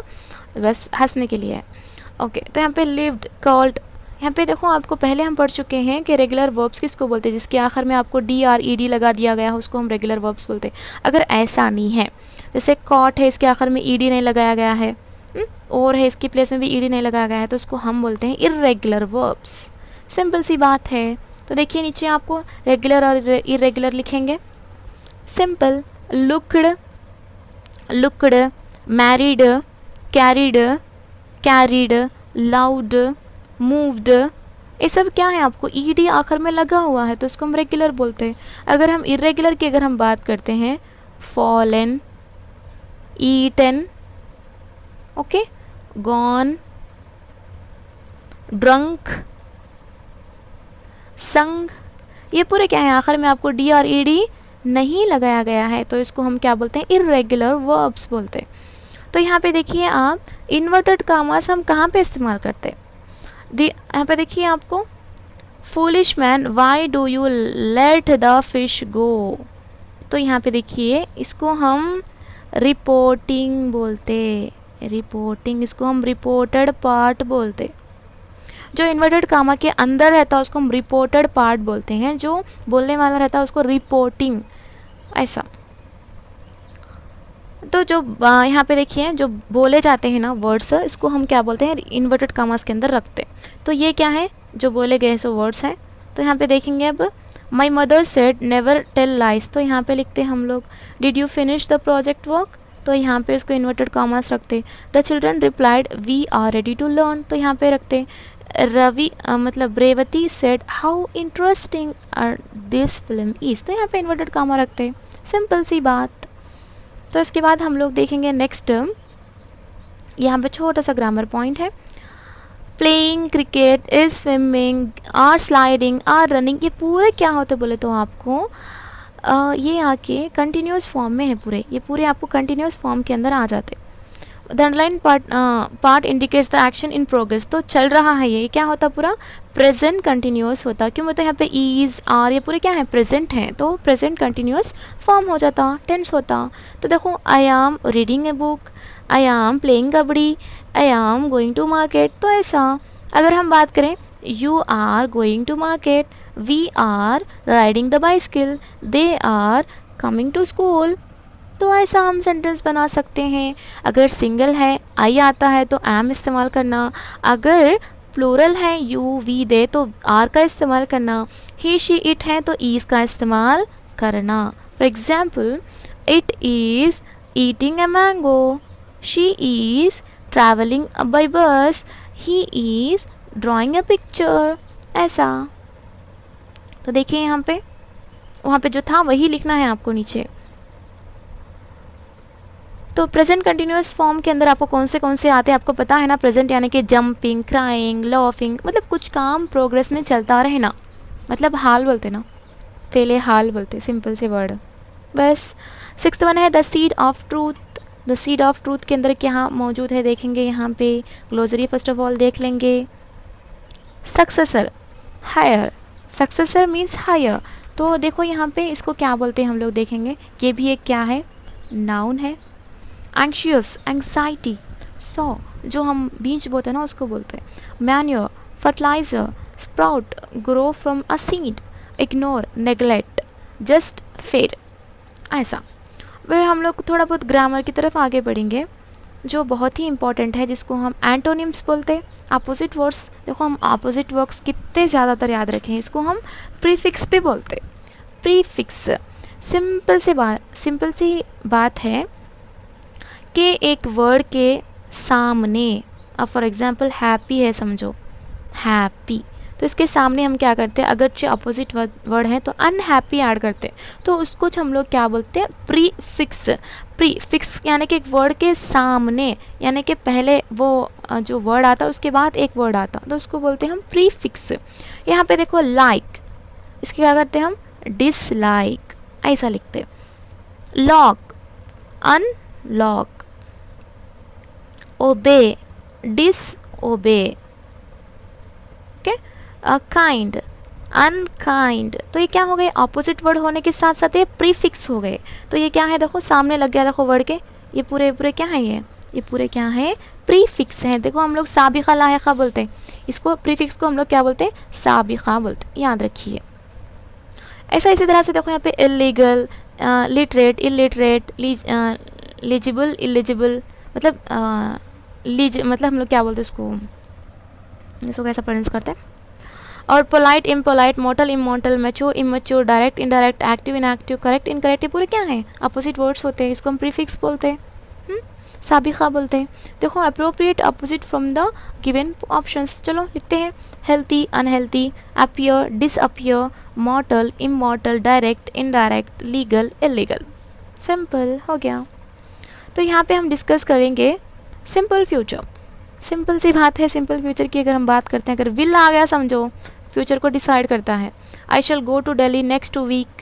बस हंसने के लिए है। ओके, तो यहाँ पे लिव्ड, कॉल्ड, यहाँ पे देखो आपको पहले हम पढ़ चुके हैं कि रेगुलर वर्ब्स किसको बोलते हैं, जिसके आखिर में आपको DRED लगा दिया गया है उसको हम रेगुलर वर्ब्स बोलते हैं। अगर ऐसा नहीं है, जैसे कॉट है इसके आखिर में ED नहीं लगाया गया है, और है इसकी प्लेस में भी ED नहीं लगाया गया है, तो उसको हम बोलते हैं इर्रेगुलर वर्ब्स। सिंपल सी बात है। तो देखिए नीचे आपको रेगुलर और इरेगुलर लिखेंगे। Simple, looked, married, carried, loud, moved, ये सब क्या है आपको ED आखिर में लगा हुआ है तो इसको हम रेगुलर बोलते हैं। अगर हम इरेगुलर की अगर हम बात करते हैं, fallen, eaten, okay, gone, drunk, sung, ये पूरे क्या है आखिर में आपको DRED नहीं लगाया गया है तो इसको हम क्या बोलते हैं, इर्रेगुलर वर्ब्स बोलते हैं। तो यहाँ पे देखिए आप इन्वर्टेड कामास हम कहाँ पे इस्तेमाल करते हैं। यहाँ पे देखिए आपको foolish man, why do you let the fish go. तो यहाँ पे देखिए इसको हम रिपोर्टिंग बोलते, रिपोर्टिंग, इसको हम रिपोर्टेड पार्ट बोलते। जो इन्वर्टेड कामा के अंदर रहता है उसको हम रिपोर्टेड पार्ट बोलते हैं, जो बोलने वाला रहता है उसको रिपोर्टिंग, ऐसा। तो जो यहाँ पे देखिए जो बोले जाते हैं ना वर्ड्स, इसको हम क्या बोलते हैं, इन्वर्टेड कामास के अंदर रखते। तो ये क्या है, जो बोले गए सो वर्ड्स हैं। तो यहाँ पे देखेंगे अब, my mother said never tell lies, तो यहाँ पे लिखते हैं हम लोग, did you finish the project work, तो यहाँ पे उसको इन्वर्टेड कॉमास रखते। The children replied we are ready to learn, तो यहाँ पे रखते। रवि मतलब Revathi said how interesting this film is, तो यहाँ पे इन्वर्टेड कॉमा रखते। सिंपल सी बात। तो इसके बाद हम लोग देखेंगे नेक्स्ट टर्म। यहाँ पे छोटा सा ग्रामर पॉइंट है। Playing cricket, is swimming, are sliding, are running, ये पूरे क्या होते बोले तो आपको ये आके कंटिन्यूस फॉर्म में है पूरे, ये पूरे आपको कंटिन्यूस फॉर्म के अंदर आ जाते। The underline part indicates the action in progress, तो चल रहा है ये क्या होता पूरा प्रेजेंट कंटिन्यूस होता। क्यों मतलब यहाँ पे इज आर ये पूरे क्या है प्रेजेंट हैं, तो प्रेजेंट कंटिन्यूस फॉर्म हो जाता, टेंस होता। तो देखो I am reading a book, I am playing kabaddi, I am going to market, तो ऐसा। अगर हम बात करें you are going to market, we are riding the bicycle, they are coming to school, तो ऐसा हम सेंटेंस बना सकते हैं। अगर सिंगल है आई आता है तो एम इस्तेमाल करना, अगर प्लूरल है यू वी दे तो आर का इस्तेमाल करना, ही शी इट है तो ईज का इस्तेमाल करना। For example it is eating a mango, she is travelling by bus, he is drawing A picture, ऐसा। तो देखिए यहाँ पे वहाँ पे जो था वही लिखना है आपको नीचे। तो प्रेजेंट कंटिन्यूस फॉर्म के अंदर आपको कौन से आते हैं आपको पता है ना। प्रेजेंट यानी कि जंपिंग, क्राइंग, लाफिंग, मतलब कुछ काम प्रोग्रेस में चलता रहना, मतलब हाल बोलते ना, पहले हाल बोलते, सिंपल से वर्ड बस। 6th वन है the seed of truth. The seed of truth के अंदर क्या मौजूद है देखेंगे यहाँ पे, ग्लोसरी फर्स्ट ऑफ ऑल देख लेंगे। Successor, higher, successor means higher, तो देखो यहाँ पे इसको क्या बोलते हैं हम लोग देखेंगे। ये भी एक क्या है नाउन है। एंशियस, एंग्जाइटी, सो जो हम बीज बोलते हैं ना उसको बोलते हैं। Manure, fertiliser, sprout, grow from a seed, ignore, neglect, just fade, ऐसा। फिर हम लोग थोड़ा बहुत ग्रामर की तरफ आगे बढ़ेंगे जो बहुत ही इंपॉर्टेंट है, जिसको हम एंटोनिम्स बोलते हैं। अपोजिट वर्ड्स, देखो हम अपोजिट वर्ड्स कितने ज़्यादातर याद रखें, इसको हम प्रीफिक्स भी बोलते हैं। प्रीफिक्स सिंपल सी बात है कि एक वर्ड के सामने, अब फॉर एग्जांपल हैप्पी है समझो, हैप्पी, तो इसके सामने हम क्या करते हैं, अगर अपोजिट वर्ड है तो अनहैप्पी ऐड करते हैं, तो उसको हम लोग क्या बोलते हैं प्रीफिक्स। प्रीफिक्स यानी कि एक वर्ड के सामने, यानी कि पहले वो जो वर्ड आता है उसके बाद एक वर्ड आता, तो उसको बोलते हैं हम प्रीफिक्स। यहाँ पे देखो लाइक, इसके क्या करते हैं हम डिसलाइक, ऐसा लिखते हैं। Lock, unlock, obey, disobey, okay. Kind, unkind, तो ये क्या हो गए अपोजिट वर्ड होने के साथ साथ ये प्रीफिक्स हो गए। तो ये क्या है देखो सामने लग गया, देखो वर्ड के ये पूरे क्या है, ये पूरे क्या है प्रीफिक्स हैं। देखो हम लोग साबिका लाहिका बोलते हैं, इसको प्रीफिक्स को हम लोग क्या बोलते हैं साबिका बोलते हैं, याद रखिए। ऐसा इसी तरह से देखो यहाँ पे इलीगल, लिटरेट, इलिटरेट, लीजिबल, इलिजिबल, मतलब मतलब हम लोग क्या बोलते हैं इसको कैसा प्रोनाउंस करते हैं। और polite, impolite, moral, immoral, mature, immature, direct, indirect, active, inactive, correct, incorrect, ये पूरे क्या हैं अपोजिट वर्ड्स होते हैं, इसको हम प्रीफिक्स बोलते हैं, साबिका बोलते हैं। देखो appropriate opposite from the given options, चलो लिखते हैं। Healthy, unhealthy, appear, disappear, moral, immoral, direct, indirect, legal, illegal, simple हो गया। तो यहाँ पे हम डिस्कस करेंगे सिंपल फ्यूचर। सिंपल सी बात है, सिंपल फ्यूचर की अगर हम बात करते हैं, अगर विल आ गया समझो फ्यूचर को डिसाइड करता है। I shall go to Delhi next week,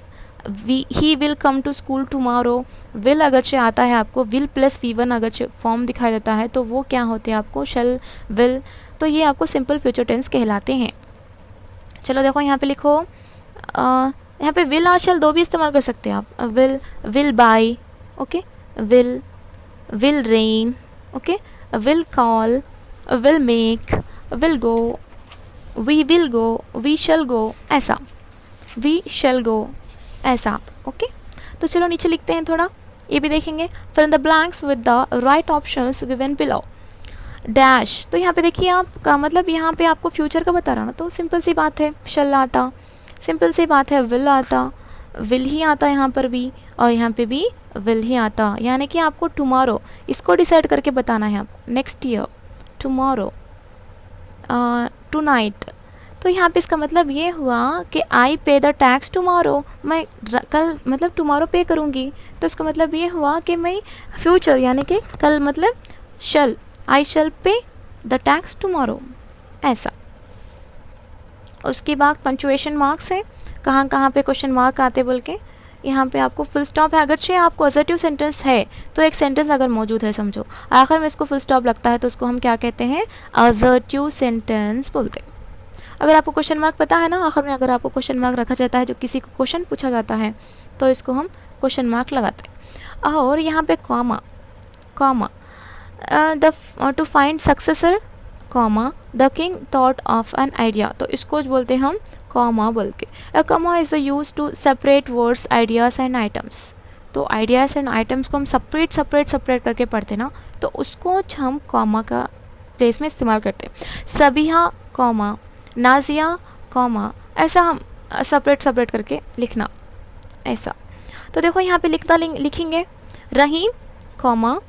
he will come to school tomorrow. Will अगर से आता है आपको, विल प्लस V1 अगर से फॉर्म दिखाई देता है तो वो क्या होते हैं आपको शैल, विल, तो ये आपको सिंपल फ्यूचर टेंस कहलाते हैं। चलो देखो यहाँ पे लिखो, यहाँ पे विल और शैल दो भी इस्तेमाल कर सकते हैं आप। Will buy, okay, will rain, okay, will call, will make, will go, we will go, we shall go, ऐसा, वी शैल गो, ऐसा, ओके। तो चलो नीचे लिखते हैं थोड़ा, ये भी देखेंगे। Fill in the blanks with the right options given below. Dash, तो यहाँ पे देखिए आपका मतलब यहाँ पे आपको फ्यूचर का बता रहा ना, तो सिंपल सी बात है शैल आता, सिंपल सी बात है विल आता, विल ही आता यहाँ पर भी, और यहाँ पे भी विल ही आता, यानी कि आपको टुमारो इसको डिसाइड करके बताना है आपको, नेक्स्ट ईयर, टुमारो, टुनाइट। तो यहाँ पे इसका मतलब ये हुआ कि आई पे द टैक्स टुमारो, मैं कल मतलब टुमारो पे करूँगी। तो इसका मतलब ये हुआ कि मैं फ्यूचर यानी कि कल मतलब शल, आई शल पे द टैक्स टुमारो, ऐसा। उसके बाद पंचुएशन मार्क्स है, कहाँ कहाँ पे क्वेश्चन मार्क आते बोल के। यहाँ पे आपको फुल स्टॉप है, अगरचे आपको असर्टिव सेंटेंस है तो एक सेंटेंस अगर मौजूद है समझो, आखिर में इसको फुल स्टॉप लगता है तो उसको हम क्या कहते हैं, असर्टिव सेंटेंस बोलते हैं। अगर आपको क्वेश्चन मार्क पता है ना, आखिर में अगर आपको क्वेश्चन मार्क रखा जाता है, जो किसी को क्वेश्चन पूछा जाता है तो इसको हम क्वेश्चन मार्क लगाते हैं। और यहाँ पे comma, comma to find successor, comma the king thought of an idea, तो इसको बोलते हैं हम कॉमा बोल के। A comma is use to separate words, ideas and items. तो आइडियाज़ एंड आइटम्स को हम सेपरेट करके पढ़ते ना, तो उसको हम कॉमा का प्लेस में इस्तेमाल करते हैं। सबिहा कॉमा, नाजिया कॉमा, ऐसा हम सेपरेट करके लिखना, ऐसा। तो देखो यहाँ पे लिखेंगे रहीम कॉमा,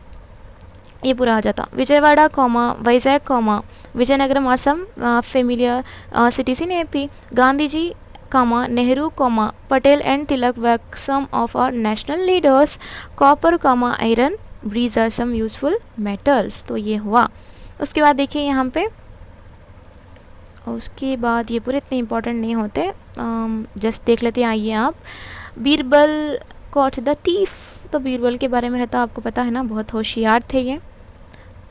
ये पूरा आ जाता, Vijayawada comma, Vizag comma, Vizianagaram are some familiar cities in AP, Gandhi ji comma, Nehru comma, Patel and Tilak were some of our national leaders, copper comma, iron, breeze are some useful metals. तो ये हुआ। उसके बाद देखिए यहाँ पे, उसके बाद ये पूरे इतने इंपॉर्टेंट नहीं होते, जस्ट देख लेते हैं। आइए आप, बीरबल कॉट द थीफ, तो बीरबल के बारे में रहता आपको पता है ना, बहुत होशियार थे ये।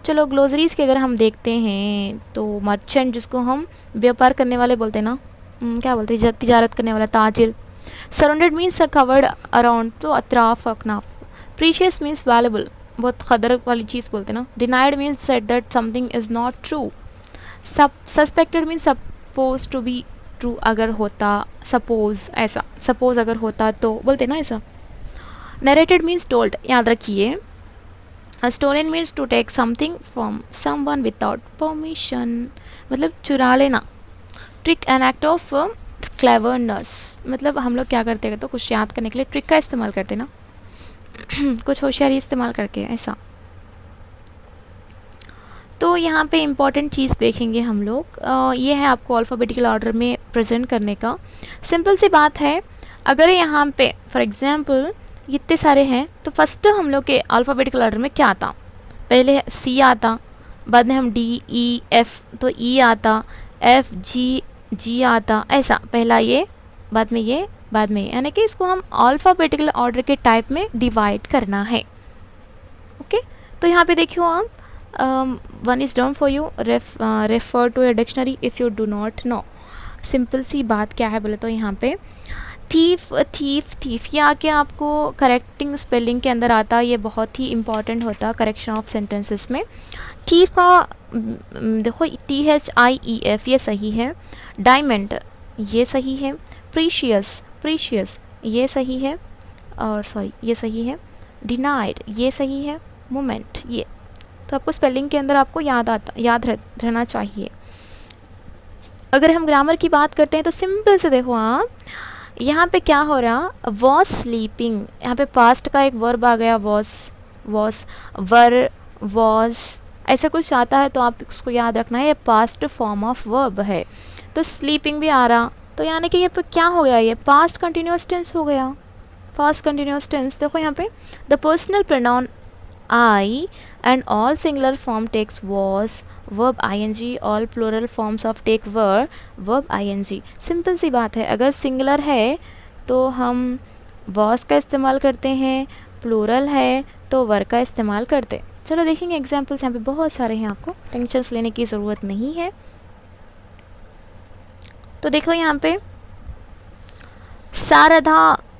चलो ग्लोसरीज़ के अगर हम देखते हैं तो मर्चेंट, जिसको हम व्यापार करने वाले बोलते हैं ना, क्या बोलते हैं, तिजारत करने वाला, ताजिर। सराउंडेड मीन्स कवर्ड अराउंड, तो अतराफ अकनाफ। प्रीशियस मीन्स वैल्यूबल, बहुत कदर वाली चीज़ बोलते हैं ना। Denied means said that something is not true. Suspected means suppose to be true, अगर होता, सपोज, ऐसा, सपोज अगर होता तो बोलते ना ऐसा। नरेटेड मीन्स टोल्ड, याद रखिए। Stolen means to take something from someone without permission, मतलब चुरा लेना। Trick an act of cleverness, मतलब हम लोग क्या करते हैं तो कुछ याद करने के लिए ट्रिक का इस्तेमाल करते ना कुछ होशियारी इस्तेमाल करके, ऐसा। तो यहाँ पे इम्पॉर्टेंट चीज़ देखेंगे हम लोग, ये है आपको अल्फ़ाबेटिकल ऑर्डर में प्रेजेंट करने का। सिंपल सी बात है, अगर यहाँ पे फॉर एग्जांपल इतने सारे हैं तो फर्स्ट हम लोग के अल्फ़ाबेटिकल ऑर्डर में क्या आता, पहले सी आता, बाद में हम डी ई एफ, तो ई आता, एफ जी आता, ऐसा, पहला ये, बाद में ये, बाद में, यानी कि इसको हम अल्फ़ाबेटिकल ऑर्डर के टाइप में डिवाइड करना है। ओके, तो यहाँ पे देखियो आप, one is done for you, refer to a dictionary if you do not know. Simple सी बात क्या है बोले तो यहाँ पे थीफ ये आके आपको करेक्टिंग स्पेलिंग के अंदर आता, ये बहुत ही इंपॉर्टेंट होता करेक्शन ऑफ सेंटेंसेस में। थीफ का देखो THIEF ये सही है, डायमंड ये सही है, प्रीशियस ये सही है, और सॉरी ये सही है, डिनाइड ये सही है, मोमेंट ये। तो आपको स्पेलिंग के अंदर आपको याद रहना चाहिए। अगर हम ग्रामर की बात करते हैं तो सिंपल से देखो आप, यहाँ पे क्या हो रहा, वॉज स्लीपिंग, यहाँ पे पास्ट का एक वर्ब आ गया, वॉज ऐसा कुछ आता है तो आप इसको याद रखना है, ये पास्ट फॉर्म ऑफ वर्ब है। तो स्लीपिंग भी आ रहा, तो यानी कि ये पे क्या हो गया, ये पास्ट कंटिन्यूस टेंस हो गया, पास्ट कंटिन्यूस टेंस। देखो यहाँ पे the personal pronoun I and all singular form takes was, verb ing, all plural forms of take were, verb ing। Simple सी बात है, अगर सिंगुलर है तो हम वॉज का इस्तेमाल करते हैं, प्लूरल है तो वर का इस्तेमाल करते। चलो देखेंगे एग्जाम्पल्स, यहाँ पे बहुत सारे हैं, आपको टेंशन्स लेने की ज़रूरत नहीं है। तो देखो यहाँ पे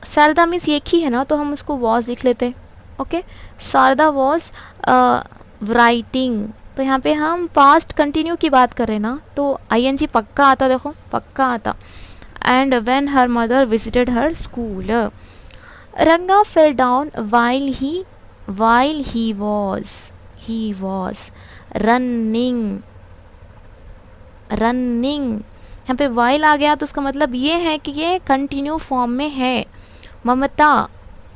शारदा मीन्स एक ही है ना, तो हम उसको वॉज लिख लेते। ओके, शारदा वॉज राइटिंग, तो यहाँ पे हम पास्ट कंटिन्यू की बात करें ना तो ing पक्का आता, देखो पक्का आता। And when her mother visited her school, Ranga fell down while he was running, यहाँ पे while आ गया तो उसका मतलब ये है कि ये कंटिन्यू फॉर्म में है। Mamta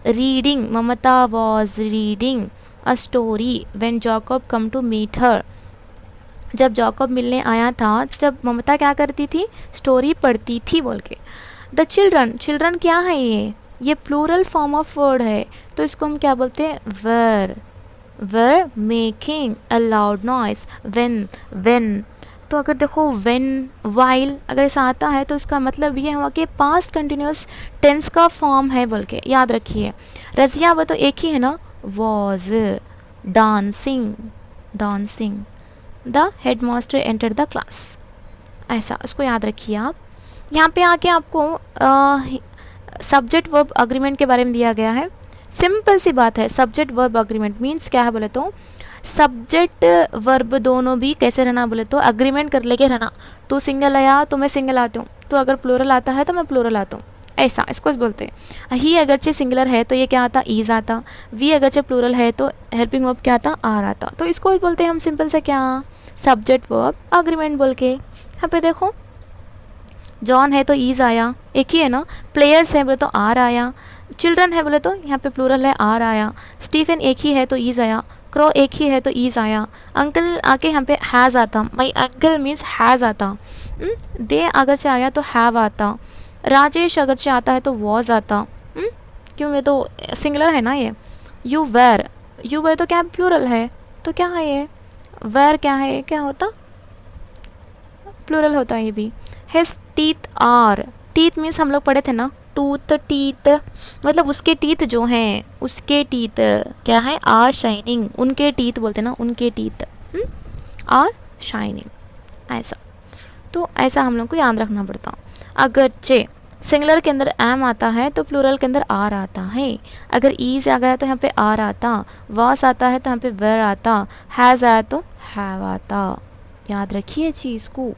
reading, Mamta was reading a story when Jacob come to meet her. जब जैकब मिलने आया था, जब ममता क्या करती थी, स्टोरी पढ़ती थी बोल के। द चिल्ड्रन, चिल्ड्रन क्या है ये प्लूरल फॉर्म ऑफ वर्ड है, तो इसको हम क्या बोलते हैं, were making a loud noise when. तो अगर देखो व्हेन, वाइल अगर ऐसा आता है तो इसका मतलब ये हुआ कि पास्ट कंटिन्यूस टेंस का फॉर्म है बोल के, याद रखिए। रजिया वो तो एक ही है ना, was dancing the headmaster enter the class, ऐसा उसको याद रखिए आप। यहाँ पे आके आपको सब्जेक्ट वर्ब अग्रीमेंट के बारे में दिया गया है। सिंपल सी बात है, सब्जेक्ट वर्ब अग्रीमेंट मीन्स क्या है बोले तो, सब्जेक्ट वर्ब दोनों भी कैसे रहना बोले तो अग्रीमेंट कर लेके रहना। तू सिंगल आया तो मैं सिंगल आती हूँ, तो अगर प्लूरल आता है तो मैं प्लूरल आता हूँ, ऐसा इसको बोलते हैं। ही अगरचे सिंगुलर है तो ये क्या आता, ईज आता। वी अगरचे प्लूरल है तो हेल्पिंग वर्ब क्या आता, आर आता। तो इसको बोलते हैं हम सिंपल से क्या, सब्जेक्ट वर्ब अग्रीमेंट बोल के। यहाँ पे देखो जॉन है तो ईज आया, एक ही है ना। प्लेयर्स है बोले तो आर आया। चिल्ड्रन है बोले तो यहाँ पे प्लूरल है, आर आया। स्टीफन एक ही है तो ईज आया। क्रो एक ही है तो ईज आया। अंकल आके यहाँ पे हैज़ आता, माई अंकल मीन्स हैज़ आता। दे अगर से आया तो हैव आता। राजेश अगर से आता है तो वॉज आता। क्यों, ये तो सिंगुलर है ना ये। यू वेर तो क्या प्लूरल है, तो क्या है ये, वेर क्या है, क्या होता, प्लूरल होता है ये भी। His teeth are, teeth means हम लोग पढ़े थे ना, टूथ टीथ, मतलब उसके टीथ जो हैं, उसके टीथ क्या है, आर शाइनिंग। उनके टीथ बोलते ना, उनके टीथ आर शाइनिंग, ऐसा। तो ऐसा हम लोग को याद रखना पड़ता। अगरचे सिंगुलर के अंदर एम आता है तो प्लूरल के अंदर आर आता है। अगर ईज आ गया तो यहाँ पे आर आता। वॉस आता है तो यहाँ पे वेर आता। हैज़ आया तो हैव आता। याद रखिए चीज़ को,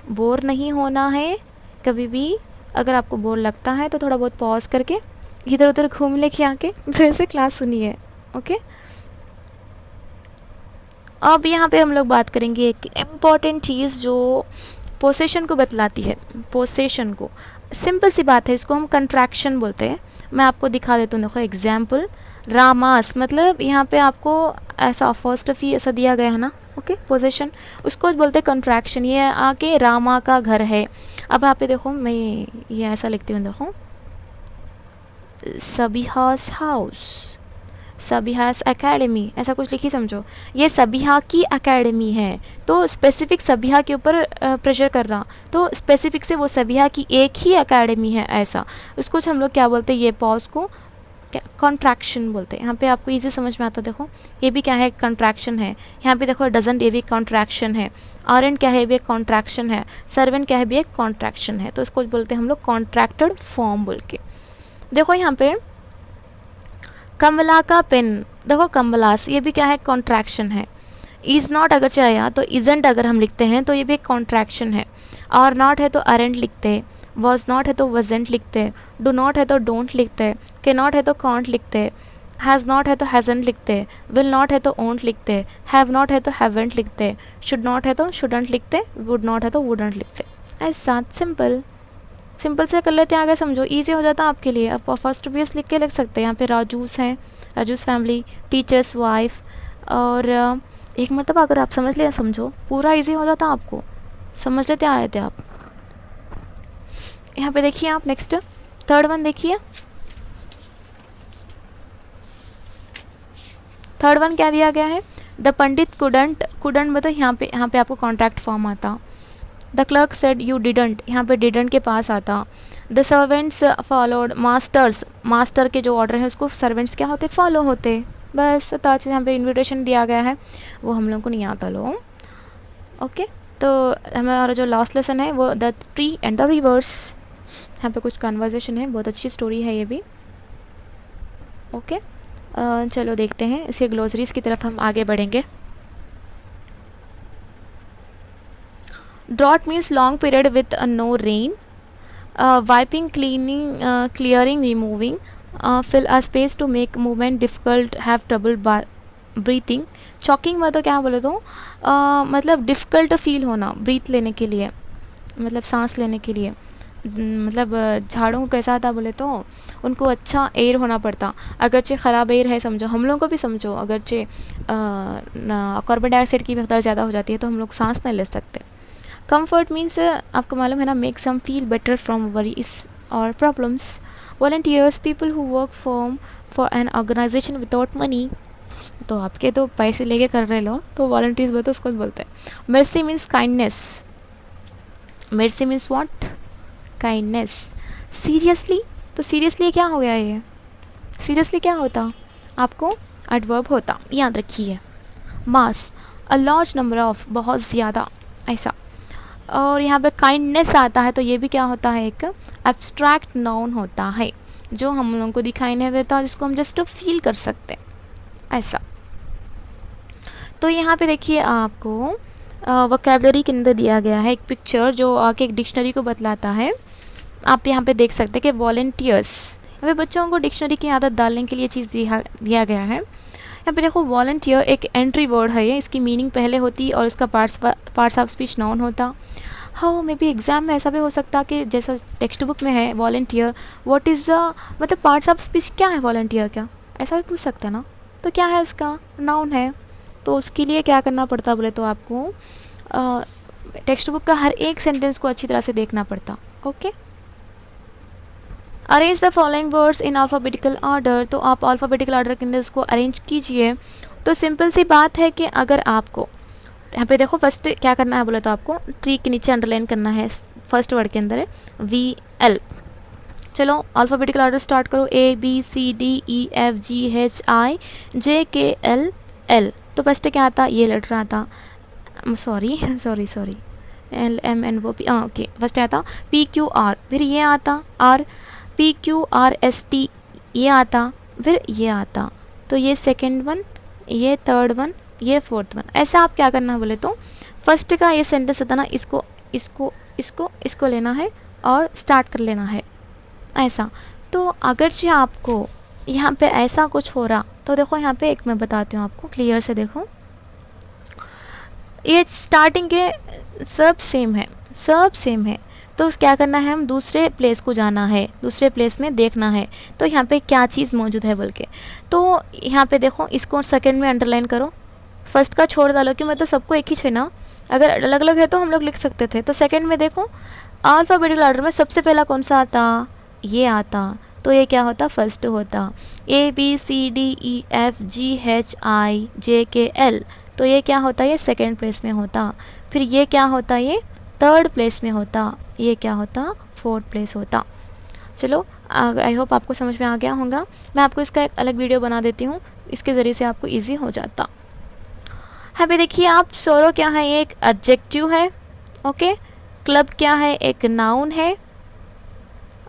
बोर नहीं होना है कभी भी। अगर आपको बोर लगता है तो थोड़ा बहुत पॉज करके इधर उधर घूम लेके आके फिर से क्लास सुनिए, ओके। अब यहाँ पे हम लोग बात करेंगे एक इम्पॉर्टेंट चीज़ जो पोसेशन को बतलाती है। पोसेशन को, सिंपल सी बात है, इसको हम कंट्रैक्शन बोलते हैं। मैं आपको दिखा देता हूँ, देखो एग्जाम्पल। रामास, मतलब यहाँ पे आपको ऐसा फर्स्ट ऑफ ही ऐसा दिया गया है ना, ओके। पोजेशन उसको बोलते हैं कंट्रैक्शन। ये आके रामा का घर है। अब यहाँ पे देखो, मैं ये ऐसा लिखती हूँ, देखो सबिहास हाउस, सबिहास एकेडमी, ऐसा कुछ लिखी समझो। ये सबिहा की एकेडमी है, तो स्पेसिफिक सबिहा के ऊपर प्रेशर कर रहा, तो स्पेसिफिक से वो सबिहा की एक ही एकेडमी है, ऐसा। उसको हम लोग क्या बोलते हैं, ये पॉज को कॉन्ट्रैक्शन बोलते हैं। यहाँ पे आपको इजी समझ में आता, देखो ये भी क्या है, कॉन्ट्रैक्शन है। यहाँ पे देखो डजंट, ये भी कॉन्ट्रैक्शन है। आरएंड क्या है, ये भी एक कॉन्ट्रैक्शन है। सर्वेंट क्या है, भी एक कॉन्ट्रैक्शन है। तो इसको बोलते हैं हम लोग कॉन्ट्रैक्टेड फॉर्म बोल के। देखो यहाँ पे कमला का पेन, देखो कमलास, ये भी क्या है, कॉन्ट्रैक्शन है। इज़ नॉट अगर चाहिए तो इजेंट अगर हम लिखते हैं तो ये भी एक कॉन्ट्रैक्शन है। आर नॉट है तो अरेंट लिखते हैं। वॉज नॉट है तो वजेंट लिखते हैं। डू नॉट है तो डोंट लिखते हैं। के नॉट है तो कॉन्ट लिखते हैं। हैज़ नॉट है तो हैज़ेंट लिखते हैं। विल नॉट है तो ओंट लिखते हैं। हैव नॉट है तो हैवेंट लिखते हैं। शुड नॉट है तो शुडंट लिखते हैं। वुड नॉट है तो वुडंट लिखते हैं। ऐसा सिंपल सिंपल से कर लेते हैं, आगे समझो, ईजी हो जाता है आपके लिए। आप फर्स्ट बेस लिख के लिख सकते हैं। यहाँ पे राजूस हैं, राजूस फैमिली, टीचर्स वाइफ, और एक मतलब अगर आप समझ लें, समझो पूरा इजी हो जाता आपको, समझ लेते आए थे आप। यहाँ पे देखिए आप, नेक्स्ट थर्ड वन देखिए। थर्ड वन क्या दिया गया है, द पंडित कुडंट, कुडंट मतलब यहाँ पे आपको कॉन्ट्रैक्ट फॉर्म आता। The clerk said you didn't, यहाँ पे डिडंट के पास आता। The servants followed masters, master के जो ऑर्डर है उसको सर्वेंट्स क्या होते, फॉलो होते। बस तो आज यहाँ पे इन्विटेशन दिया गया है, वो हम लोग को नहीं आता लो, ओके। तो हमारा जो लास्ट लेसन है वो the tree and the reverse. यहाँ पे कुछ कन्वर्जेशन है, बहुत अच्छी स्टोरी है ये भी, ओके। चलो देखते हैं इसके ग्लोसरीज की तरफ हम आगे बढ़ेंगे। Drought means long period with no rain. Wiping, cleaning, clearing, removing, fill a space to make movement difficult, have trouble breathing. Choking में तो क्या बोले तो मतलब डिफ़िकल्ट फील होना ब्रीथ लेने के लिए, मतलब सांस लेने के लिए। मतलब झाड़ों को कैसा आता बोले तो उनको अच्छा एयर होना पड़ता। अगरचे ख़राब एयर है समझो, हम लोगों को भी समझो, अगरचे कार्बन डाइऑक्साइड की मकदार ज़्यादा हो जाती है तो हम लोग सांस नहीं ले सकते। कंफर्ट मीन्स आपको मालूम है ना, make some feel better from worries और problems. Volunteers people who work for an organisation without money, तो आपके तो पैसे लेके कर रहे लोग तो वॉलंटियर्स बोलते उसको बोलते हैं। Mercy means kindness, mercy means what, kindness. Seriously, तो सीरियसली क्या हो गया ये, सीरियसली क्या होता आपको, एडवर्ब होता, याद रखिए। मास, अ लार्ज नंबर ऑफ, बहुत ज़्यादा ऐसा। और यहाँ पे काइंडनेस आता है तो ये भी क्या होता है, एक एब्स्ट्रैक्ट नाउन होता है जो हम लोगों को दिखाई नहीं देता, जिसको हम जस्ट फील कर सकते हैं ऐसा। तो यहाँ पे देखिए आपको वोकैबुलरी के अंदर दिया गया है एक पिक्चर जो आके एक डिक्शनरी को बतलाता है। आप यहाँ पे देख सकते हैं कि वॉलंटियर्स, यहाँ पे बच्चों को डिक्शनरी की आदत डालने के लिए चीज़ दिया गया है। यहाँ पे देखो वॉलंटियर एक एंट्री वर्ड है, ये इसकी मीनिंग पहले होती और इसका पार्ट्स ऑफ स्पीच नाउन होता। हाँ मे बी एग्ज़ाम में ऐसा भी हो सकता कि जैसा टेक्स्ट बुक में है वॉलंटियर, व्हाट इज़ द मतलब पार्ट्स ऑफ स्पीच क्या है वॉलंटियर का, ऐसा भी पूछ सकता ना, तो क्या है उसका, नाउन है। तो उसके लिए क्या करना पड़ता बोले तो आपको टेक्स्ट बुक का हर एक सेंटेंस को अच्छी तरह से देखना पड़ता। Okay, arrange the following words in alphabetical order, तो आप अल्फ़ाबेटिकल ऑर्डर के अंदर इसको अरेंज कीजिए। तो सिंपल सी बात है कि अगर आपको यहाँ पे देखो फर्स्ट क्या करना है बोले तो आपको ट्री के नीचे अंडरलाइन करना है, फर्स्ट वर्ड के अंदर है VL। चलो अल्फ़ाबेटिकल ऑर्डर स्टार्ट करो, ABCDEFGHIJKL। तो फर्स्ट क्या आता, ये लेटर आता, सॉरी LMNOP, ओके फर्स्ट आता PQR, फिर ये आता RPQRST, ये आता, फिर ये आता। तो ये सेकेंड वन, ये थर्ड वन, ये फोर्थ वन। ऐसा आप क्या करना है बोले तो फर्स्ट का ये सेंटेंस होता ना, इसको इसको इसको इसको लेना है और स्टार्ट कर लेना है ऐसा। तो अगर जो आपको यहाँ पे ऐसा कुछ हो रहा तो देखो यहाँ पे एक मैं बताती हूँ आपको क्लियर से, देखो ये स्टार्टिंग के सब सेम है, सब सेम है। तो क्या करना है, हम दूसरे प्लेस को जाना है, दूसरे प्लेस में देखना है तो यहाँ पे क्या चीज़ मौजूद है बोल के। तो यहाँ पे देखो इसको सेकंड में अंडरलाइन करो, फर्स्ट का छोड़ डालो कि मतलब सबको एक ही है ना, अगर अलग अलग है तो हम लोग लिख सकते थे। तो सेकंड में देखो अल्फ़ाबेटिकल ऑर्डर में सबसे पहला कौन सा आता, ये आता, तो ये क्या होता, फर्स्ट होता। ABCDEFGHIJKL, तो ये क्या होता है, ये सेकेंड प्लेस में होता। फिर ये क्या होता, ये थर्ड प्लेस में होता, ये क्या होता, फोर्थ प्लेस होता। चलो आई होप आपको समझ में आ गया होगा। मैं आपको इसका एक अलग वीडियो बना देती हूँ, इसके ज़रिए से आपको ईजी हो जाता। यहाँ पे देखिए आप, सोरो क्या है, ये एक एडजेक्टिव है। ओके, क्लब क्या है, एक नाउन है।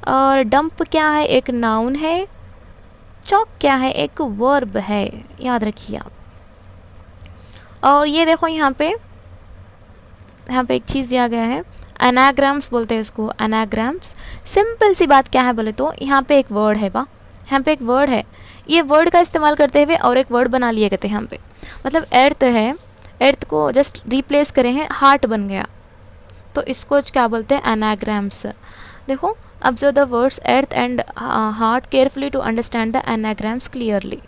और डंप क्या है, एक नाउन है। चौक क्या है, एक वर्ब है, याद रखिए आप। और ये देखो यहाँ पे एक चीज़ दिया गया है, एनाग्राम्स बोलते हैं इसको, एनाग्राम्स। सिंपल सी बात क्या है बोले तो यहाँ पे एक वर्ड है बा, यहाँ पे एक वर्ड है, ये वर्ड का इस्तेमाल करते हुए और एक वर्ड बना लिए कहते हैं यहाँ पे। मतलब अर्थ है, अर्थ को जस्ट रिप्लेस करें हैं, हार्ट बन गया, तो इसको क्या बोलते हैं, एनाग्राम्स। देखो observe the words earth and heart carefully to understand the anagrams clearly.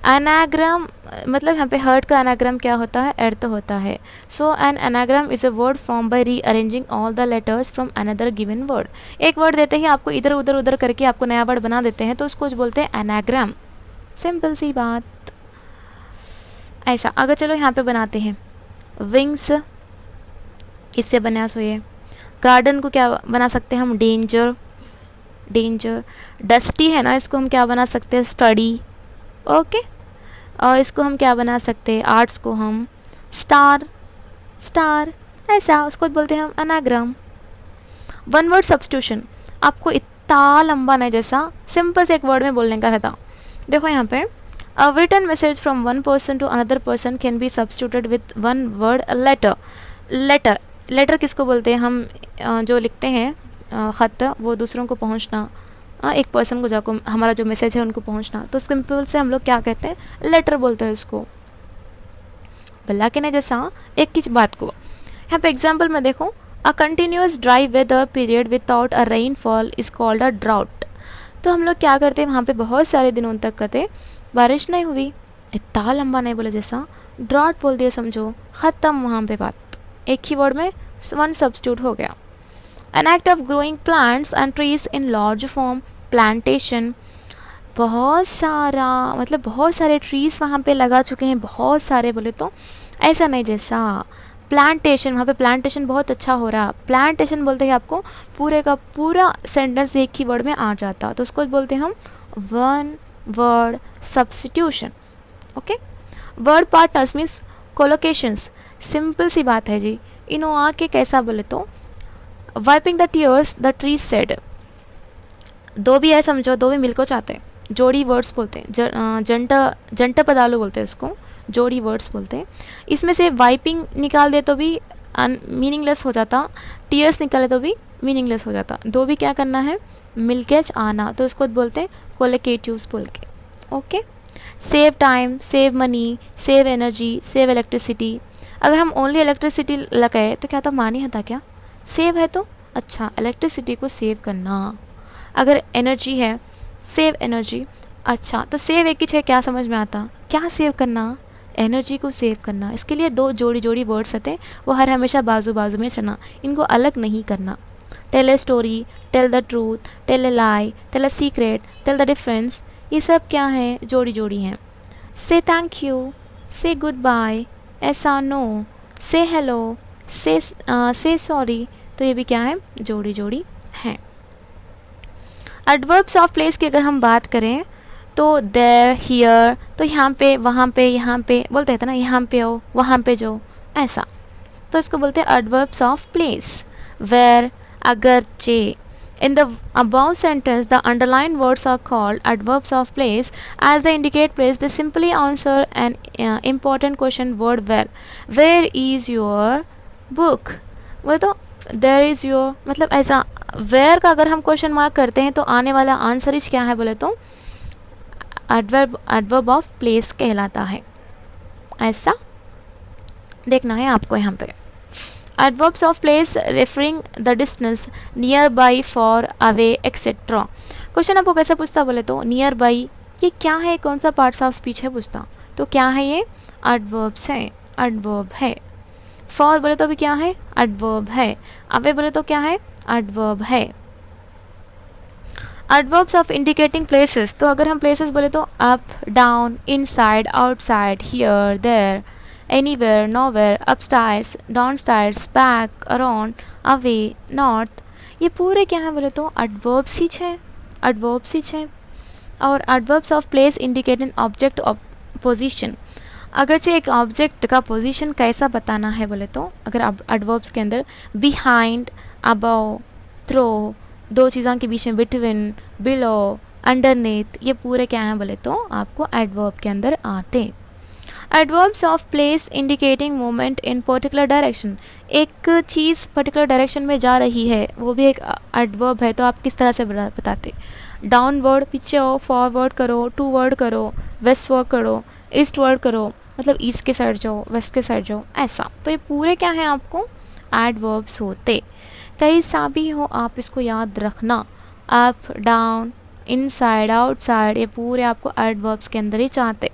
Anagram मतलब यहाँ पे हर्ट का एनाग्राम क्या होता है, अर्थ होता है। So an anagram is a word form by rearranging all the letters from another given word. एक वर्ड देते ही आपको इधर उधर करके आपको नया वर्ड बना देते हैं, तो उसको बोलते हैं एनाग्राम। सिंपल सी बात ऐसा। अगर चलो यहाँ पे बनाते हैं विंग्स, इससे बना सो ये गार्डन को क्या बना सकते हैं हम, डेंजर, डेंजर। डस्टी है ना, इसको हम क्या बना सकते हैं, स्टडी। ओके, और इसको हम क्या बना सकते हैं, आर्ट्स को हम स्टार, स्टार ऐसा, उसको बोलते हैं हम एनाग्राम। वन वर्ड सब्स्टिट्यूशन, आपको इतना लंबा नहीं, जैसा सिंपल से एक वर्ड में बोलने का रहता। देखो यहाँ पे a written message from one person to another person can be substituted with one word letter. Letter, letter किसको बोलते हैं हम, जो लिखते हैं ख़त, वो दूसरों को पहुंचना, एक पर्सन को जाको हमारा जो मैसेज है उनको पहुंचना, तो सिंपल से हम लोग क्या कहते हैं, लेटर बोलते हैं इसको। बल्ला के ने जैसा एक ही बात को यहाँ पे एग्जाम्पल में देखो, a continuous dry weather period without a rainfall is called a drought. तो हम लोग क्या करते हैं, वहाँ पे बहुत सारे दिनों तक कहते बारिश नहीं हुई, इतना लंबा नहीं बोले जैसा, ड्राउट बोल दिया, समझो ख़त्म वहाँ पे बात, एक ही वर्ड में वन सब्स्टिट्यूट हो गया। N act of growing plants and trees in large form, plantation, बहुत सारा मतलब बहुत सारे ट्रीज़ वहाँ पे लगा चुके हैं, बहुत सारे बोले तो ऐसा नहीं जैसा, प्लांटेशन, वहाँ पे प्लांटेशन बहुत अच्छा हो रहा, प्लांटेशन बोलते हैं आपको पूरे का पूरा सेंटेंस एक ही वर्ड में आ जाता, तो उसको बोलते हैं हम one word substitution. Okay, word partners means collocations, simple सी बात है जी, इनो आके कैसा बोले तो wiping the tears the tree said, दो भी है समझो, दो भी मिलको चाहते हैं, जोड़ी वर्ड्स बोलते हैं, जंट पदालू बोलते हैं उसको, जोड़ी वर्ड्स बोलते हैं। इसमें से वाइपिंग निकाल दे तो भी मीनिंगलेस हो जाता, टीयर्स निकाले तो भी मीनिंगलेस हो जाता, दो भी क्या करना है मिलके आना, तो उसको बोलते हैं कोलिकेटिव्स बोल के। Okay, save time, save money, save energy, save electricity. अगर हम ओनली इलेक्ट्रिसिटी लगाए तो क्या तो मानी था क्या, सेव है तो अच्छा इलेक्ट्रिसिटी को सेव करना, अगर एनर्जी है सेव एनर्जी, अच्छा तो सेव एक ही है, क्या समझ में आता, क्या सेव करना, एनर्जी को सेव करना, इसके लिए दो जोड़ी जोड़ी वर्ड्स आते हैं, वो हर हमेशा बाजू बाजू में चलना, इनको अलग नहीं करना। Tell a story, tell the truth, tell a lie, tell a secret, tell the difference, ये सब क्या है जोड़ी जोड़ी हैं। Say thank you, say goodbye, ऐसा no, say hello, say sorry, तो ये भी क्या है जोड़ी जोड़ी हैं। एडवर्ब्स ऑफ प्लेस की अगर हम बात करें तो देयर, हियर, तो यहाँ पे बोलते हैं ना, यहाँ पे हो, वहाँ पे जो, ऐसा, तो इसको बोलते हैं एडवर्ब्स ऑफ प्लेस। वेयर, अगरचे। In the above sentence, the underlined words are called adverbs of place as they indicate place. They simply answer an important question word where. Where is your book? वो तो there is your मतलब ऐसा, where का अगर हम क्वेश्चन मार्क करते हैं तो आने वाला आंसर इज क्या है बोले तो adverb of place कहलाता है, ऐसा देखना है आपको यहाँ पे। Adverbs of place referring the distance, nearby, far, away, etc. Question आपको कैसे पूछता बोले तो नियर बाई, ये क्या है, कौन सा पार्ट्स ऑफ स्पीच है पूछता, तो क्या है ये एडवर्ब्स है, एडवर्ब है। फॉर बोले तो भी क्या है एडवर्ब है, अवे बोले तो क्या है एडवर्ब है। एडवर्ब्स ऑफ इंडिकेटिंग प्लेसेस, तो अगर हम प्लेसेस बोले तो up, down, inside, outside, here, there, anywhere, nowhere, upstairs, downstairs, back, around, away, north, ये पूरे क्या है बोले तो एडवर्ब्स ही है, एडवर्ब्स ही है। और adverbs of place indicate an object of position, अगरचे एक ऑब्जेक्ट का पोजीशन कैसा बताना है बोले तो अगर एडवर्ब्स के अंदर बिहाइंड, अबव, थ्रो, दो चीज़ों के बीच में बिटवीन, बिलो, अंडरनेथ, ये पूरे क्या हैं बोले तो आपको एडवर्ब के अंदर आते। Adverbs of place indicating movement in particular direction, एक चीज़ पर्टिकुलर डायरेक्शन में जा रही है वो भी एक एडवर्ब है, तो आप किस तरह से बताते, डाउनवर्ड पीछे हो, फॉरवर्ड करो, टूवर्ड करो, वेस्टवर्ड करो, ईस्टवर्ड करो, मतलब ईस्ट के साइड जाओ, वेस्ट के साइड जाओ, ऐसा, तो ये पूरे क्या हैं आपको एडवर्ब्स होते। कैसा भी हो आप इसको याद रखना, अप, डाउन, इनसाइड, आउटसाइड, ये पूरे आपको एडवर्ब्स के अंदर ही चाहते,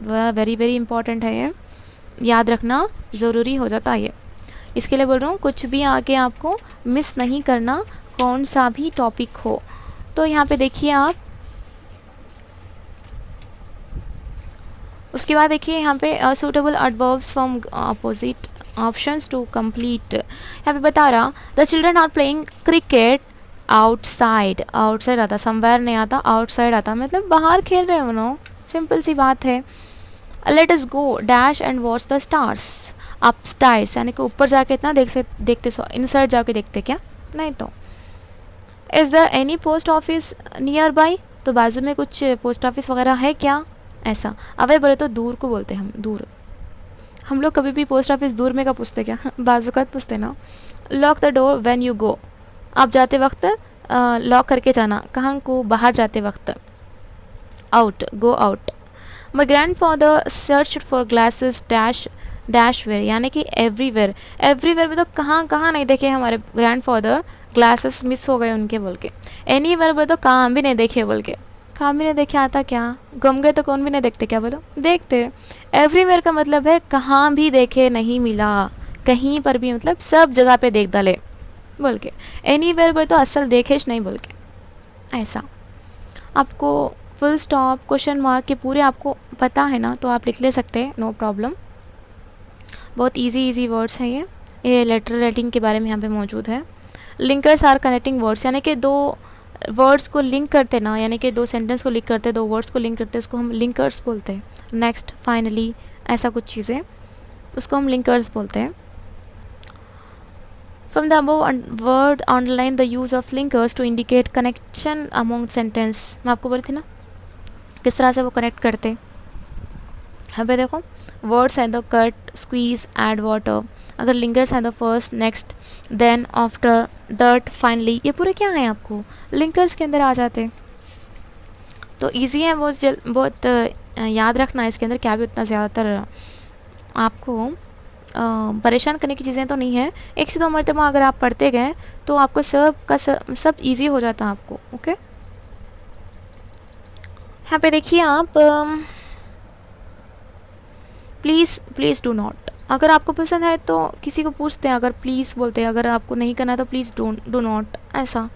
वह वेरी वेरी इंपॉर्टेंट है, ये याद रखना ज़रूरी हो जाता है ये, इसके लिए बोल रहा हूँ कुछ भी आगे आपको मिस नहीं करना, कौन सा भी टॉपिक हो। तो यहाँ पे देखिए आप, उसके बाद देखिए यहाँ पे suitable adverbs from opposite options to complete, यहाँ पे बता रहा the children are playing cricket outside, outside आता, समवेयर नहीं आता, आउटसाइड आता, मतलब बाहर खेल रहे हैं उन्होंने, सिंपल सी बात है। Let us go dash and watch the stars upstairs, यानी कि ऊपर जाके इतना देखते इनसाइड जाके देखते क्या नहीं, तो is there any post office nearby, तो बाजू में कुछ पोस्ट ऑफिस वगैरह है क्या, ऐसा। अवे बोले तो दूर को बोलते हैं हम, दूर, हम लोग कभी भी पोस्ट ऑफिस दूर में का पूछते क्या बाजू का पूछते ना। Lock the door when you go, आप जाते वक्त लॉक करके जाना, कहाँ को, बाहर जाते वक्त, out, go out. My grandfather search for glasses dash dash where यानी कि एवरीवेयर। एवरीवेयर में तो कहाँ कहाँ नहीं देखे हमारे ग्रैंडफादर, ग्लासेस मिस हो गए उनके बोल के। एनीवेयर में तो कहाँ भी नहीं देखे बोल के। कहाँ भी नहीं देखे आता क्या, गुम गए तो कौन भी नहीं देखते क्या, बोलो देखते। एवरीवेयर का मतलब है कहाँ भी देखे नहीं मिला, कहीं पर भी मतलब सब जगह पे देख डाले बोल के। एनीवेयर पे तो असल देखेश नहीं बोल के। ऐसा आपको फुल स्टॉप, क्वेश्चन मार्क के पूरे आपको पता है ना, तो आप लिख ले सकते हैं, नो प्रॉब्लम। बहुत इजी वर्ड्स हैं ये लेटर राइटिंग के बारे में यहाँ पे मौजूद है। लिंकर्स आर कनेक्टिंग वर्ड्स यानी कि दो वर्ड्स को लिंक करते ना, यानी कि दो सेंटेंस को लिंक करते, दो वर्ड्स को लिंक करते, उसको हम लिंकर्स बोलते हैं। नेक्स्ट, फाइनली, ऐसा कुछ चीज़ें, उसको हम लिंकर्स बोलते हैं। From the above word, underline the use of linkers to indicate connection among sentence। मैं आपको बोली थी ना किस तरह से वो कनेक्ट करते। यहाँ पे देखो वर्ड्स हैं the cut, squeeze, add water. अगर लिंकर्स हैं the first, next, then, after, that, finally, ये पूरे क्या हैं आपको लिंकर्स के अंदर आ जाते। तो इजी है वो, बहुत याद रखना। इसके अंदर क्या भी उतना ज़्यादातर आपको परेशान करने की चीज़ें तो नहीं है। एक से दो मरतबा अगर आप पढ़ते गए तो आपको सब ईजी हो जाता है आपको। ओके, यहाँ पे देखिए आप प्लीज़ डू नॉट। अगर आपको पसंद है तो किसी को पूछते हैं, अगर प्लीज़ बोलते हैं, अगर आपको नहीं करना है तो प्लीज़ डू नॉट, ऐसा।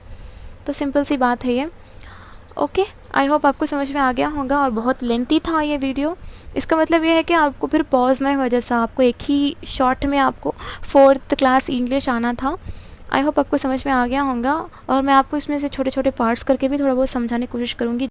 तो सिंपल सी बात है ये। ओके, आई होप आपको समझ में आ गया होगा। और बहुत लेंथी था ये वीडियो, इसका मतलब ये है कि आपको फिर पॉज नहीं हो, जैसा आपको एक ही शॉट में आपको 4th क्लास इंग्लिश आना था। आई होप आपको समझ में आ गया होगा। और मैं आपको इसमें से छोटे छोटे पार्ट्स करके भी थोड़ा बहुत समझाने की कोशिश करूँगी।